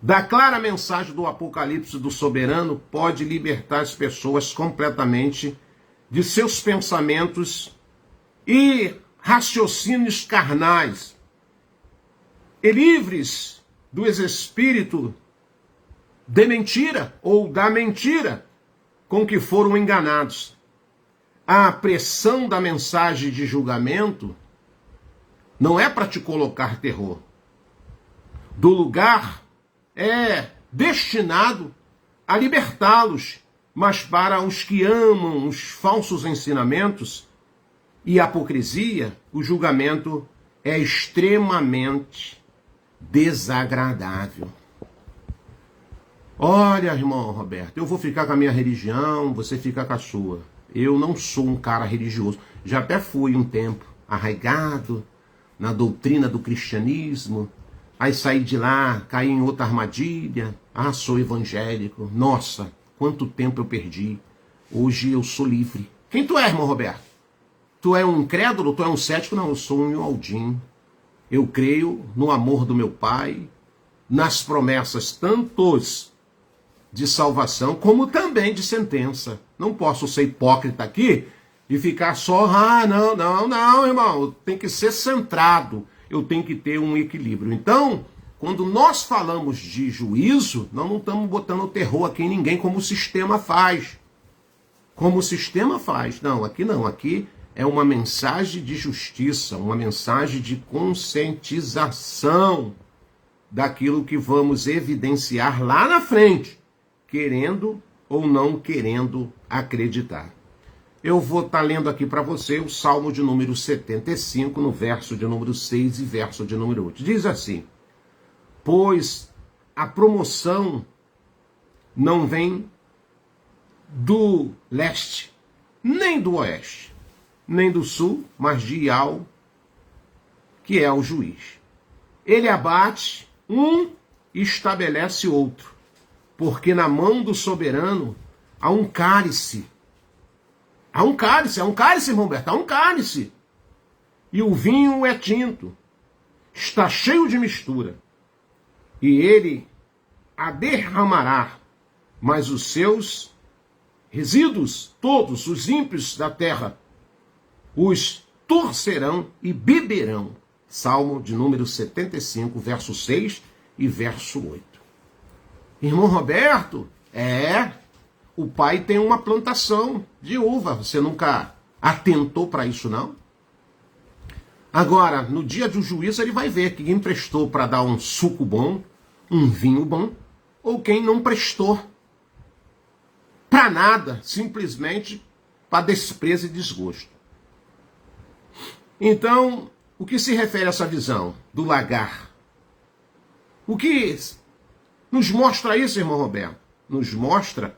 da clara mensagem do Apocalipse do Soberano pode libertar as pessoas completamente de seus pensamentos e raciocínios carnais, e livres do espírito de mentira ou da mentira com que foram enganados. A pressão da mensagem de julgamento não é para te colocar terror. do lugar é destinado a libertá-los, mas para os que amam os falsos ensinamentos e a hipocrisia, o julgamento é extremamente desagradável. Olha, irmão Roberto, eu vou ficar com a minha religião, você fica com a sua. Eu não sou um cara religioso. Já até fui um tempo arraigado na doutrina do cristianismo. Aí saí de lá, caí em outra armadilha. Ah, sou evangélico. Nossa, quanto tempo eu perdi. Hoje eu sou livre. Quem tu é, irmão Roberto? Tu é um incrédulo? Tu é um cético? Não, eu sou um Aldin. Eu creio no amor do meu Pai, nas promessas tantos de salvação, como também de sentença. Não posso ser hipócrita aqui e ficar só, não, irmão, tem que ser centrado, eu tenho que ter um equilíbrio. Então, quando nós falamos de juízo, nós não estamos botando terror aqui em ninguém como o sistema faz. Como o sistema faz. Não, aqui é uma mensagem de justiça, uma mensagem de conscientização daquilo que vamos evidenciar lá na frente, querendo ou não querendo acreditar. Eu vou estar lendo aqui para você o Salmo de número 75, no verso de número 6 e verso de número 8. Diz assim: pois a promoção não vem do leste, nem do oeste, nem do sul, mas de Iau, que é o juiz. Ele abate um e estabelece outro, porque na mão do soberano há um cálice. Há um cálice, irmão Berto, há um cálice. E o vinho é tinto, está cheio de mistura. E ele a derramará, mas os seus resíduos, todos os ímpios da terra, os torcerão e beberão. Salmo de número 75, verso 6 e verso 8. Irmão Roberto, o pai tem uma plantação de uva. Você nunca atentou para isso, não? Agora, no dia do juízo, ele vai ver quem prestou para dar um suco bom, um vinho bom, ou quem não prestou para nada, simplesmente para desprezo e desgosto. Então, o que se refere a essa visão do lagar? O que nos mostra isso, irmão Roberto? Nos mostra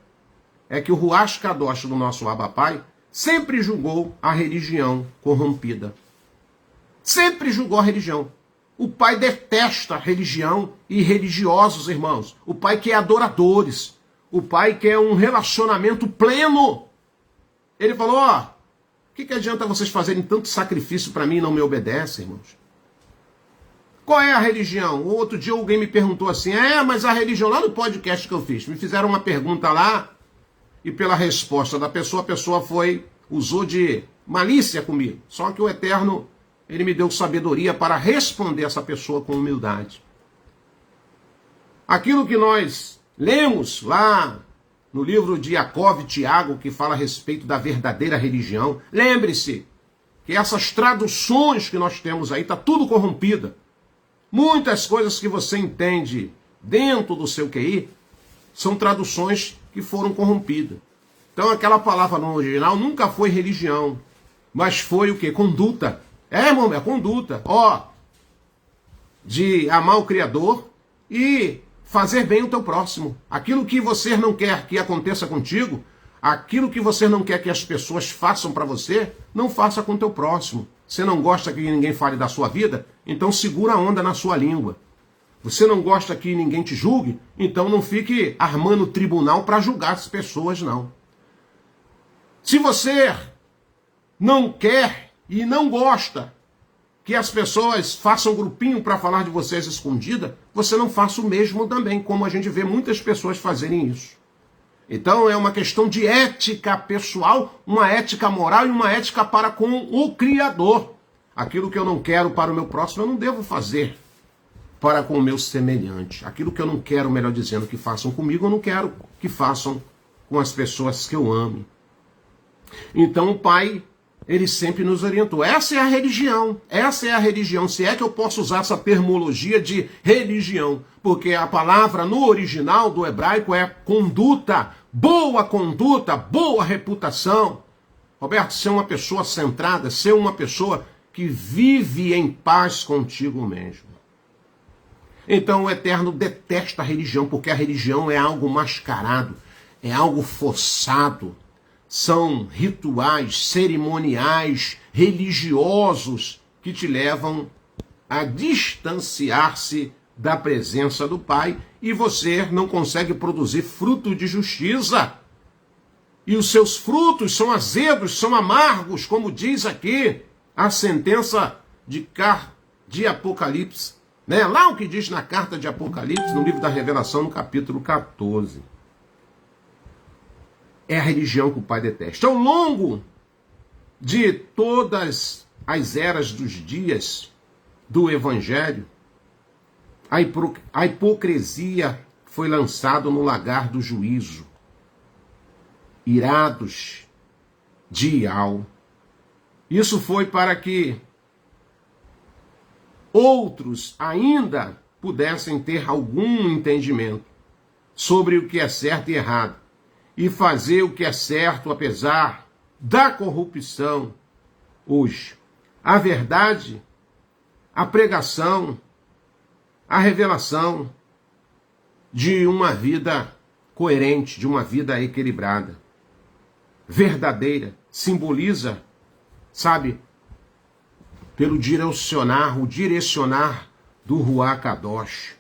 é que o Ruach Kadosh do nosso Abba Pai sempre julgou a religião corrompida. Sempre julgou a religião. O Pai detesta religião e religiosos, irmãos. O Pai quer adoradores. O Pai quer um relacionamento pleno. Ele falou, o que adianta vocês fazerem tanto sacrifício para mim e não me obedecem, irmãos? Qual é a religião? O outro dia alguém me perguntou assim, mas a religião, lá no podcast que eu fiz, me fizeram uma pergunta lá, e pela resposta da pessoa, a pessoa usou de malícia comigo. Só que o Eterno, ele me deu sabedoria para responder essa pessoa com humildade. Aquilo que nós lemos lá no livro de Jacó e Tiago, que fala a respeito da verdadeira religião, lembre-se que essas traduções que nós temos aí, está tudo corrompida. Muitas coisas que você entende dentro do seu QI são traduções que foram corrompidas. Então aquela palavra no original nunca foi religião, mas foi o quê? Conduta. Irmão, é conduta. De amar o Criador e fazer bem o teu próximo. Aquilo que você não quer que aconteça contigo, aquilo que você não quer que as pessoas façam para você, não faça com o teu próximo. Você não gosta que ninguém fale da sua vida? Então segura a onda na sua língua. Você não gosta que ninguém te julgue? Então não fique armando tribunal para julgar as pessoas, não. Se você não quer e não gosta que as pessoas façam grupinho para falar de vocês escondida, você não faça o mesmo também, como a gente vê muitas pessoas fazerem isso. Então é uma questão de ética pessoal, uma ética moral e uma ética para com o Criador. Aquilo que eu não quero para o meu próximo, eu não devo fazer para com o meu semelhante. Aquilo que eu não quero, melhor dizendo, que façam comigo, eu não quero que façam com as pessoas que eu amo. Então o pai Ele sempre nos orientou. Essa é a religião. Essa é a religião. Se é que eu posso usar essa termologia de religião. Porque a palavra no original do hebraico é conduta, boa reputação. Roberto, ser uma pessoa centrada, ser uma pessoa que vive em paz contigo mesmo. Então o Eterno detesta a religião, porque a religião é algo mascarado, é algo forçado. São rituais, cerimoniais, religiosos que te levam a distanciar-se da presença do Pai e você não consegue produzir fruto de justiça. E os seus frutos são azedos, são amargos, como diz aqui a sentença de Apocalipse. Né? Lá o que diz na carta de Apocalipse, no livro da Revelação, no capítulo 14. É a religião que o Pai detesta. Ao longo de todas as eras dos dias do Evangelho, a hipocrisia foi lançada no lagar do juízo. Irados de Ial. Isso foi para que outros ainda pudessem ter algum entendimento sobre o que é certo e errado e fazer o que é certo apesar da corrupção hoje. A verdade, a pregação, a revelação de uma vida coerente, de uma vida equilibrada, verdadeira, simboliza, sabe, pelo direcionar do Ruach Kadosh.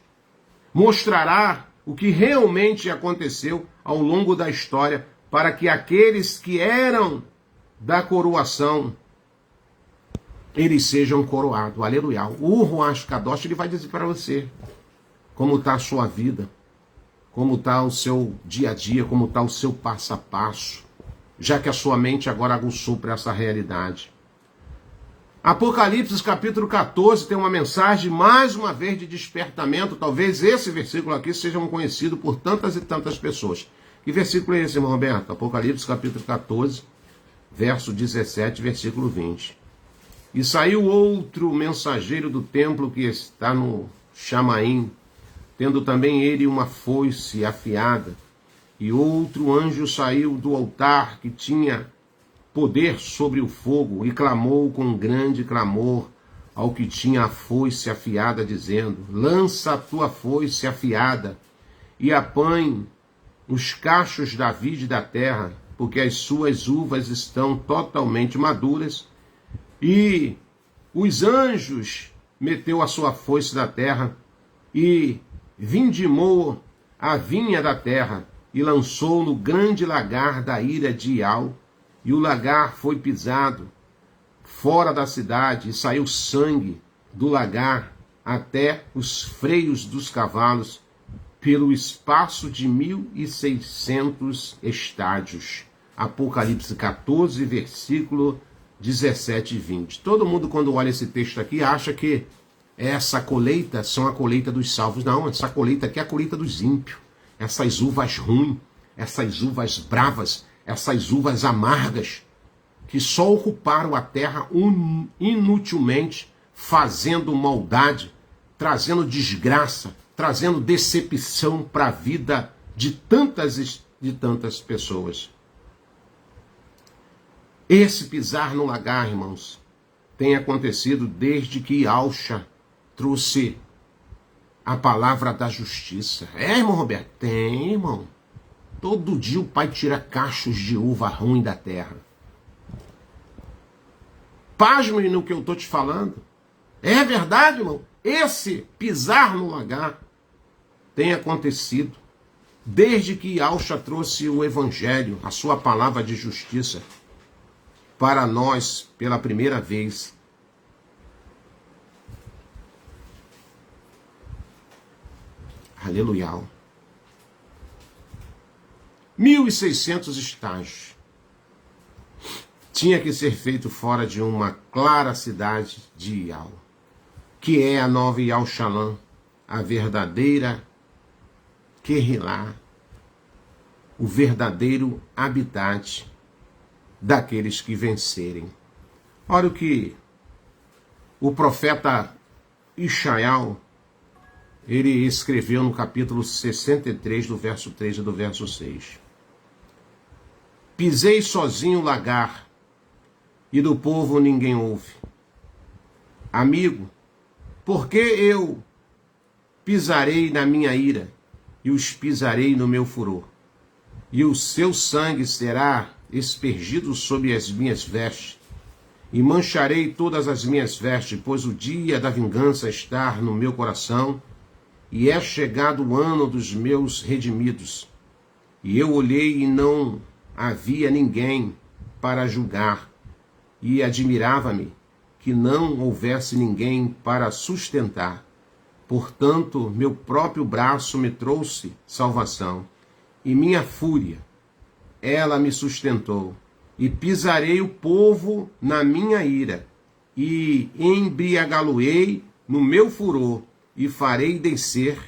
Mostrará o que realmente aconteceu ao longo da história para que aqueles que eram da coroação, eles sejam coroados. Aleluia. O Ruach Kadosh, ele vai dizer para você como está a sua vida, como está o seu dia a dia, como está o seu passo a passo, já que a sua mente agora aguçou para essa realidade. Apocalipse capítulo 14 tem uma mensagem, mais uma vez, de despertamento. Talvez esse versículo aqui seja conhecido por tantas e tantas pessoas. Que versículo é esse, irmão Roberto? Apocalipse capítulo 14, verso 17, versículo 20. E saiu outro mensageiro do templo que está no Chamaim, tendo também ele uma foice afiada. E outro anjo saiu do altar que tinha poder sobre o fogo e clamou com grande clamor ao que tinha a foice afiada, dizendo: lança a tua foice afiada e apanhe os cachos da vide da terra, porque as suas uvas estão totalmente maduras. E os anjos meteu a sua foice na terra e vindimou a vinha da terra e lançou no grande lagar da ira de Ial, e o lagar foi pisado fora da cidade, e saiu sangue do lagar até os freios dos cavalos, pelo espaço de 1.600 estádios. Apocalipse 14, versículo 17 e 20. Todo mundo, quando olha esse texto aqui, acha que essa colheita são a colheita dos salvos. Não, essa colheita aqui é a colheita dos ímpios. Essas uvas ruins, essas uvas bravas, essas uvas amargas, que só ocuparam a terra inutilmente, fazendo maldade, trazendo desgraça, trazendo decepção para a vida de tantas pessoas. Esse pisar no lagar, irmãos, tem acontecido desde que Alcha trouxe a palavra da justiça. É, irmão Roberto? Tem, irmão. Todo dia o Pai tira cachos de uva ruim da terra. Pasme no que eu estou te falando. É verdade, irmão. Esse pisar no lagar tem acontecido desde que Alcha trouxe o Evangelho, a sua palavra de justiça, para nós pela primeira vez. Aleluia. 1.600 estágios. Tinha que ser feito fora de uma clara cidade de Ial, que é a nova Ial Shalom, a verdadeira Querrilá, o verdadeiro habitat daqueles que vencerem. Olha o que o profeta Ishaial, ele escreveu no capítulo 63, do verso 3 e do verso 6. Pisei sozinho o lagar, e do povo ninguém ouve. Amigo, por que eu pisarei na minha ira, e os pisarei no meu furor? E o seu sangue será aspergido sobre as minhas vestes, e mancharei todas as minhas vestes, pois o dia da vingança está no meu coração, e é chegado o ano dos meus redimidos. E eu olhei e não havia ninguém para julgar, e admirava-me que não houvesse ninguém para sustentar. Portanto, meu próprio braço me trouxe salvação, e minha fúria, ela me sustentou. E pisarei o povo na minha ira, e embriagá-lo-ei no meu furor, e farei descer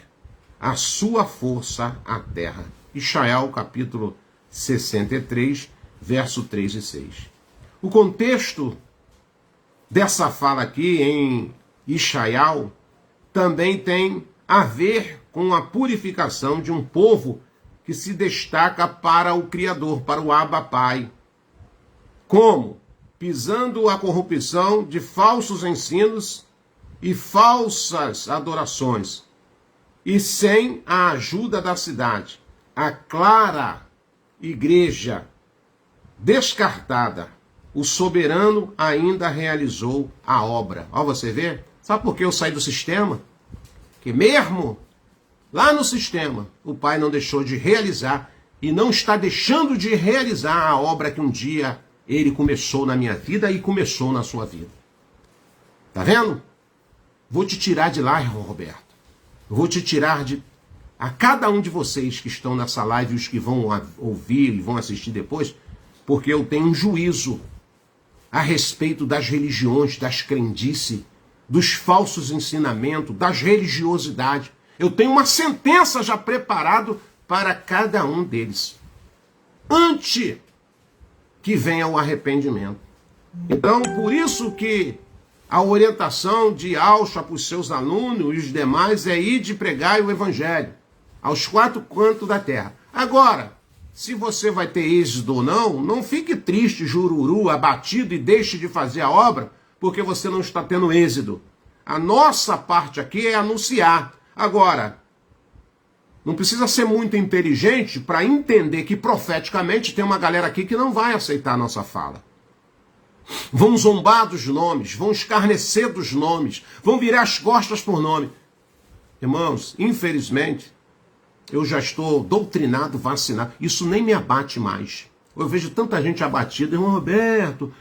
a sua força à terra. Ishaial, capítulo 63, verso 3 e 6. O contexto dessa fala aqui em Ishaial também tem a ver com a purificação de um povo que se destaca para o Criador, para o Abba Pai. Como? Pisando a corrupção de falsos ensinos e falsas adorações, e sem a ajuda da cidade. A clara igreja descartada, o soberano ainda realizou a obra. Ó, você vê? Sabe por que eu saí do sistema? Que mesmo lá no sistema, o Pai não deixou de realizar e não está deixando de realizar a obra que um dia ele começou na minha vida e começou na sua vida. Tá vendo? Vou te tirar de lá, irmão Roberto. Vou te tirar de... A cada um de vocês que estão nessa live, os que vão ouvir e vão assistir depois, porque eu tenho um juízo a respeito das religiões, das crendices, dos falsos ensinamentos, das religiosidades. Eu tenho uma sentença já preparada para cada um deles, antes que venha o arrependimento. Então, por isso que a orientação de Alcha para os seus alunos e os demais é ir de pregar o evangelho aos quatro cantos da terra. Agora, se você vai ter êxito ou não, não fique triste, jururu, abatido e deixe de fazer a obra porque você não está tendo êxito. A nossa parte aqui é anunciar. Agora, não precisa ser muito inteligente para entender que profeticamente tem uma galera aqui que não vai aceitar a nossa fala. Vão zombar dos nomes, vão escarnecer dos nomes, vão virar as costas por nome. Irmãos, infelizmente, eu já estou doutrinado, vacinado. Isso nem me abate mais. Eu vejo tanta gente abatida. Irmão Roberto,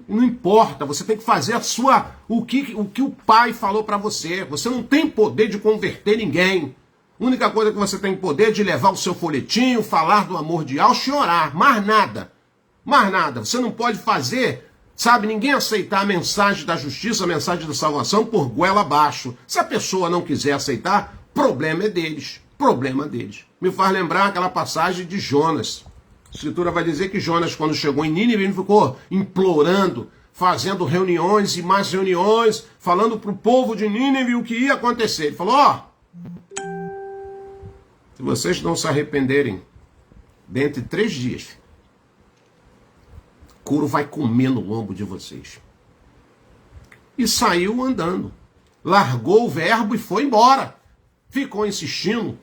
não importa, você tem que fazer o que o pai falou para você. Você não tem poder de converter ninguém. A única coisa que você tem poder é de levar o seu folhetinho, falar do amor de Alcha e orar. Mais nada. Mais nada. Você não pode fazer, sabe, ninguém aceitar a mensagem da justiça, a mensagem da salvação por goela abaixo. Se a pessoa não quiser aceitar, problema é deles. Problema deles. Me faz lembrar aquela passagem de Jonas. A Escritura vai dizer que Jonas, quando chegou em Nínive, ele ficou implorando, fazendo reuniões e mais reuniões, falando para o povo de Nínive o que ia acontecer. Ele falou, ó, se vocês não se arrependerem, dentro de 3 dias, couro vai comer no lombo de vocês. E saiu andando. Largou o verbo e foi embora. Ficou insistindo,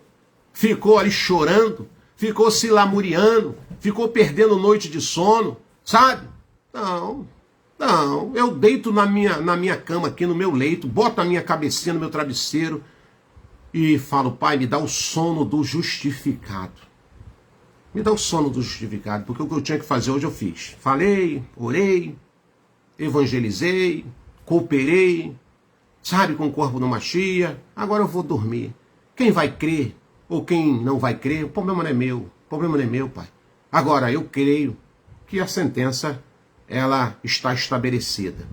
ficou ali chorando, ficou se lamuriando, ficou perdendo noite de sono, sabe? Não, eu deito na minha cama aqui, no meu leito, boto a minha cabecinha no meu travesseiro e falo, Pai, me dá o sono do justificado. Me dá o sono do justificado, porque o que eu tinha que fazer hoje eu fiz. Falei, orei, evangelizei, cooperei, sabe, com o corpo numa chia, agora eu vou dormir. Quem vai crer ou quem não vai crer, o problema não é meu. O problema não é meu, Pai. Agora, eu creio que a sentença, ela está estabelecida.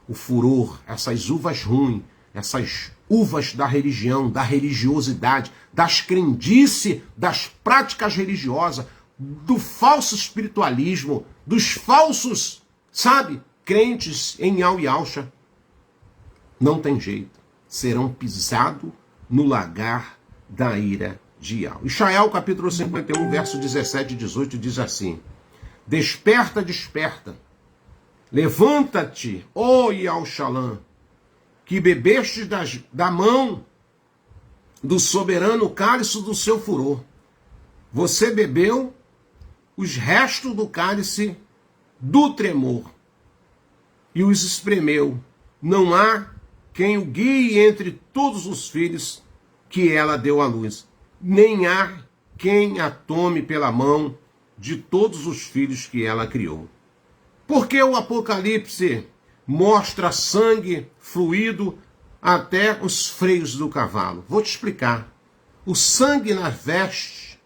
O furor, essas uvas ruins, essas uvas da religião, da religiosidade, das crendices, das práticas religiosas, do falso espiritualismo, dos falsos, sabe, crentes em Yau e Alcha, não tem jeito, serão pisados no lagar da ira de Yau. Ishael, capítulo 51, verso 17 e 18, diz assim: desperta, desperta, levanta-te, ó Yau Shalom, que bebeste da mão do soberano o cálice do seu furor. Você bebeu os restos do cálice do tremor e os espremeu. Não há quem o guie entre todos os filhos que ela deu à luz, nem há quem a tome pela mão de todos os filhos que ela criou. Porque o Apocalipse mostra sangue fluido até os freios do cavalo. Vou te explicar. O sangue nas vestes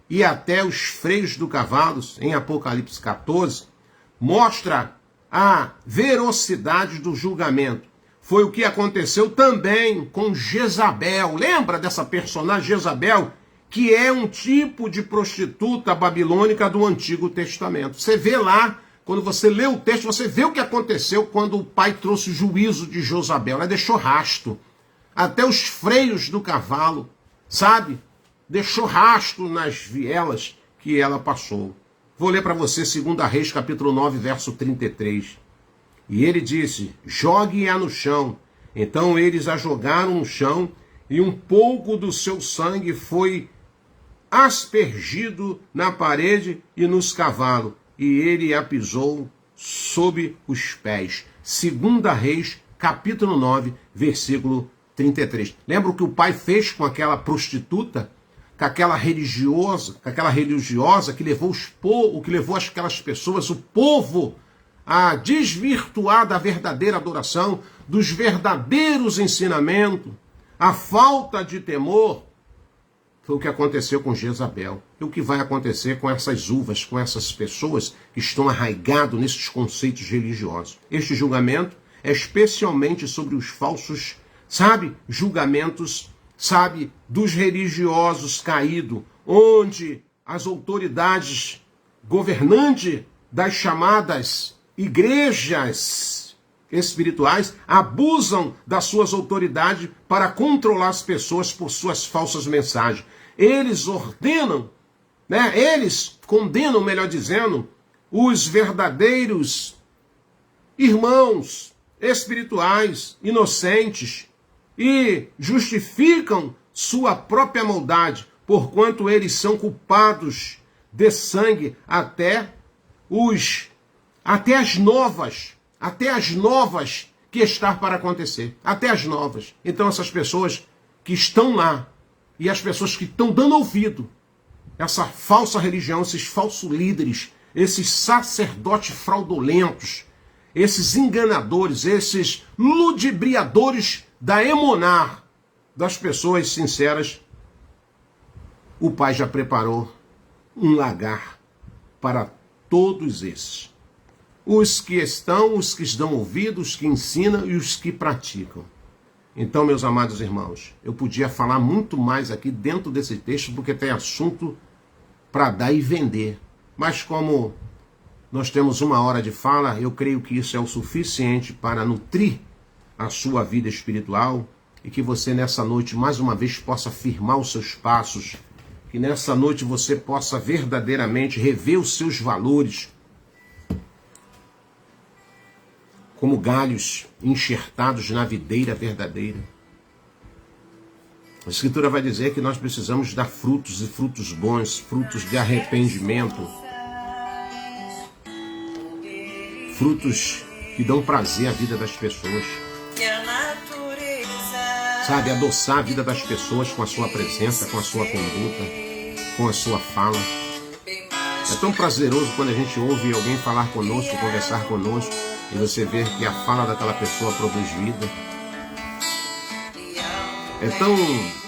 e até os freios do cavalo, em Apocalipse 14, mostra a velocidade do julgamento. Foi o que aconteceu também com Jezabel. Lembra dessa personagem Jezabel? Que é um tipo de prostituta babilônica do Antigo Testamento. Você vê lá, quando você lê o texto, você vê o que aconteceu quando o pai trouxe o juízo de Jezabel. Ela deixou rastro. Até os freios do cavalo, sabe? Deixou rastro nas vielas que ela passou. Vou ler para você 2 Reis, capítulo 9, verso 33. E ele disse: jogue-a no chão. Então eles a jogaram no chão, e um pouco do seu sangue foi aspergido na parede e nos cavalos, e ele a pisou sob os pés. 2 Reis, capítulo 9, versículo 33. Lembra o que o pai fez com aquela prostituta? Com aquela religiosa que levou aquelas pessoas, o povo, a desvirtuar da verdadeira adoração, dos verdadeiros ensinamentos, a falta de temor. Foi o que aconteceu com Jezabel. E o que vai acontecer com essas uvas, com essas pessoas que estão arraigadas nesses conceitos religiosos. Este julgamento é especialmente sobre os falsos, julgamentos, dos religiosos caídos, onde as autoridades governantes das chamadas igrejas espirituais abusam das suas autoridades para controlar as pessoas por suas falsas mensagens. Eles ordenam, eles condenam, melhor dizendo, os verdadeiros irmãos espirituais, inocentes, e justificam sua própria maldade, porquanto eles são culpados de sangue até as novas que está para acontecer, até as novas. Então essas pessoas que estão lá e as pessoas que estão dando ouvido, essa falsa religião, esses falsos líderes, esses sacerdotes fraudulentos, esses enganadores, esses ludibriadores da emuná das pessoas sinceras, o Pai já preparou um lagar para todos esses. Os que dão ouvidos, os que ensinam e os que praticam. Então, meus amados irmãos, eu podia falar muito mais aqui dentro desse texto, porque tem assunto para dar e vender. Mas como nós temos 1 hora de fala, eu creio que isso é o suficiente para nutrir a sua vida espiritual e que você nessa noite, mais uma vez, possa firmar os seus passos, que nessa noite você possa verdadeiramente rever os seus valores, como galhos enxertados na videira verdadeira. A Escritura vai dizer que nós precisamos dar frutos, e frutos bons, frutos de arrependimento, frutos que dão prazer à vida das pessoas. Adoçar a vida das pessoas com a sua presença, com a sua conduta, com a sua fala. É tão prazeroso quando a gente ouve alguém falar conosco, conversar conosco, e você vê que a fala daquela pessoa produz vida. É tão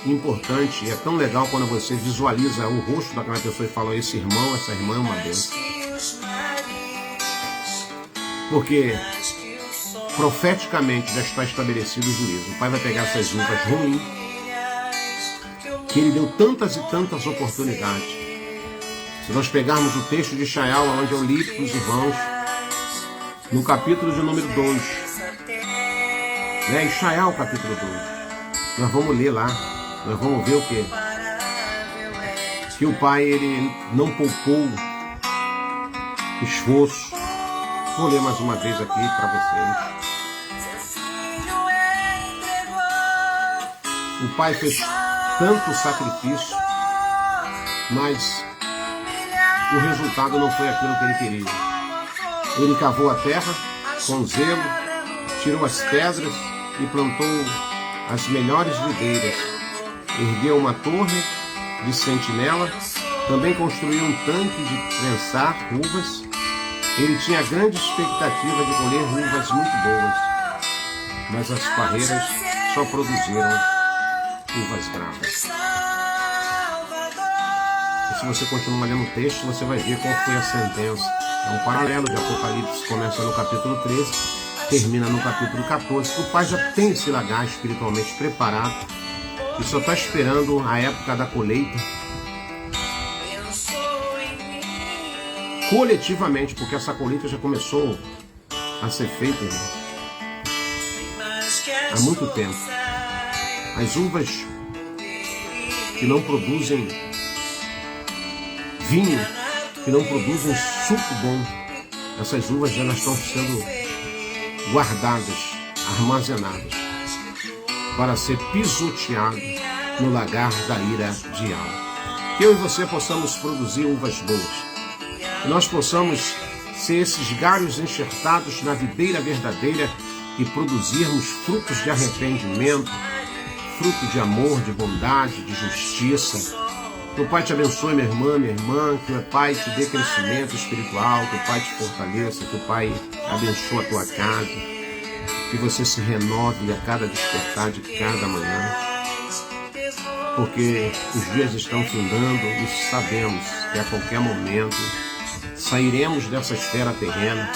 importante, é tão legal quando você visualiza o rosto daquela pessoa e fala: esse irmão, essa irmã é uma bênção. Porque profeticamente já está estabelecido o juízo. O Pai vai pegar essas uvas ruins, que Ele deu tantas e tantas oportunidades. Se nós pegarmos o texto de Ishael, onde eu li para os irmãos, no capítulo de número 2, Israel capítulo 2, nós vamos ler lá, nós vamos ver o quê? Que o pai, ele não poupou esforço. Vou ler mais uma vez aqui para vocês. O pai fez tanto sacrifício, mas o resultado não foi aquilo que ele queria. Ele cavou a terra com zelo, tirou as pedras e plantou as melhores videiras. Ergueu uma torre de sentinela, também construiu um tanque de prensar uvas. Ele tinha grande expectativa de colher uvas muito boas, mas as parreiras só produziram uvas bravas. E se você continuar lendo o texto, você vai ver qual foi a sentença. É um paralelo de Apocalipse, começa no capítulo 13, termina no capítulo 14, que o pai já tem esse lagar espiritualmente preparado e só está esperando a época da colheita coletivamente, porque essa colheita já começou a ser feita, irmão, há muito tempo. As uvas que não produzem vinho, que não produzem suco bom, essas uvas já estão sendo guardadas, armazenadas, para ser pisoteado no lagar da ira de alma. Que eu e você possamos produzir uvas boas, que nós possamos ser esses galhos enxertados na videira verdadeira e produzirmos frutos de arrependimento, fruto de amor, de bondade, de justiça. Que o Pai te abençoe, minha irmã, que o Pai te dê crescimento espiritual, que o Pai te fortaleça, que o Pai abençoe a tua casa, que você se renove a cada despertar de cada manhã, porque os dias estão findando e sabemos que a qualquer momento sairemos dessa esfera terrena,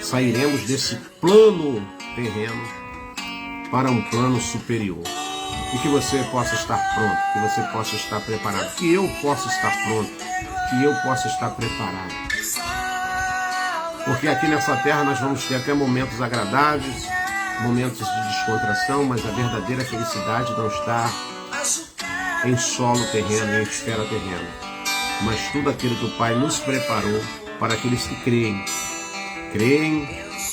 sairemos desse plano terreno para um plano superior. E que você possa estar pronto, que você possa estar preparado, que eu possa estar pronto, que eu possa estar preparado. Porque aqui nessa terra nós vamos ter até momentos agradáveis, momentos de descontração, mas a verdadeira felicidade não está em solo terreno, em esfera terrena, mas tudo aquilo que o Pai nos preparou para aqueles que creem.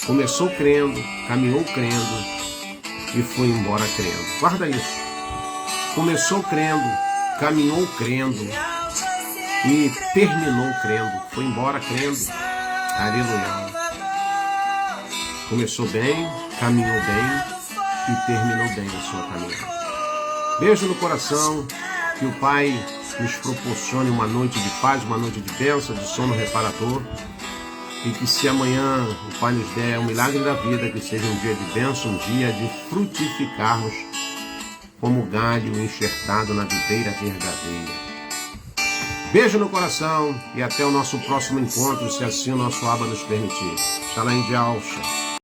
Começou crendo, caminhou crendo e foi embora crendo. Guarda isso. Começou crendo, caminhou crendo e terminou crendo. Foi embora crendo. Aleluia. Começou bem, caminhou bem e terminou bem a sua caminhada. Beijo no coração. Que o Pai nos proporcione uma noite de paz, uma noite de bênção, de sono reparador. E que se amanhã o Pai nos der um milagre da vida, que seja um dia de bênção, um dia de frutificarmos como galho enxertado na videira verdadeira. Beijo no coração e até o nosso próximo encontro, se assim o nosso Abba nos permitir. Shalom de Alcha.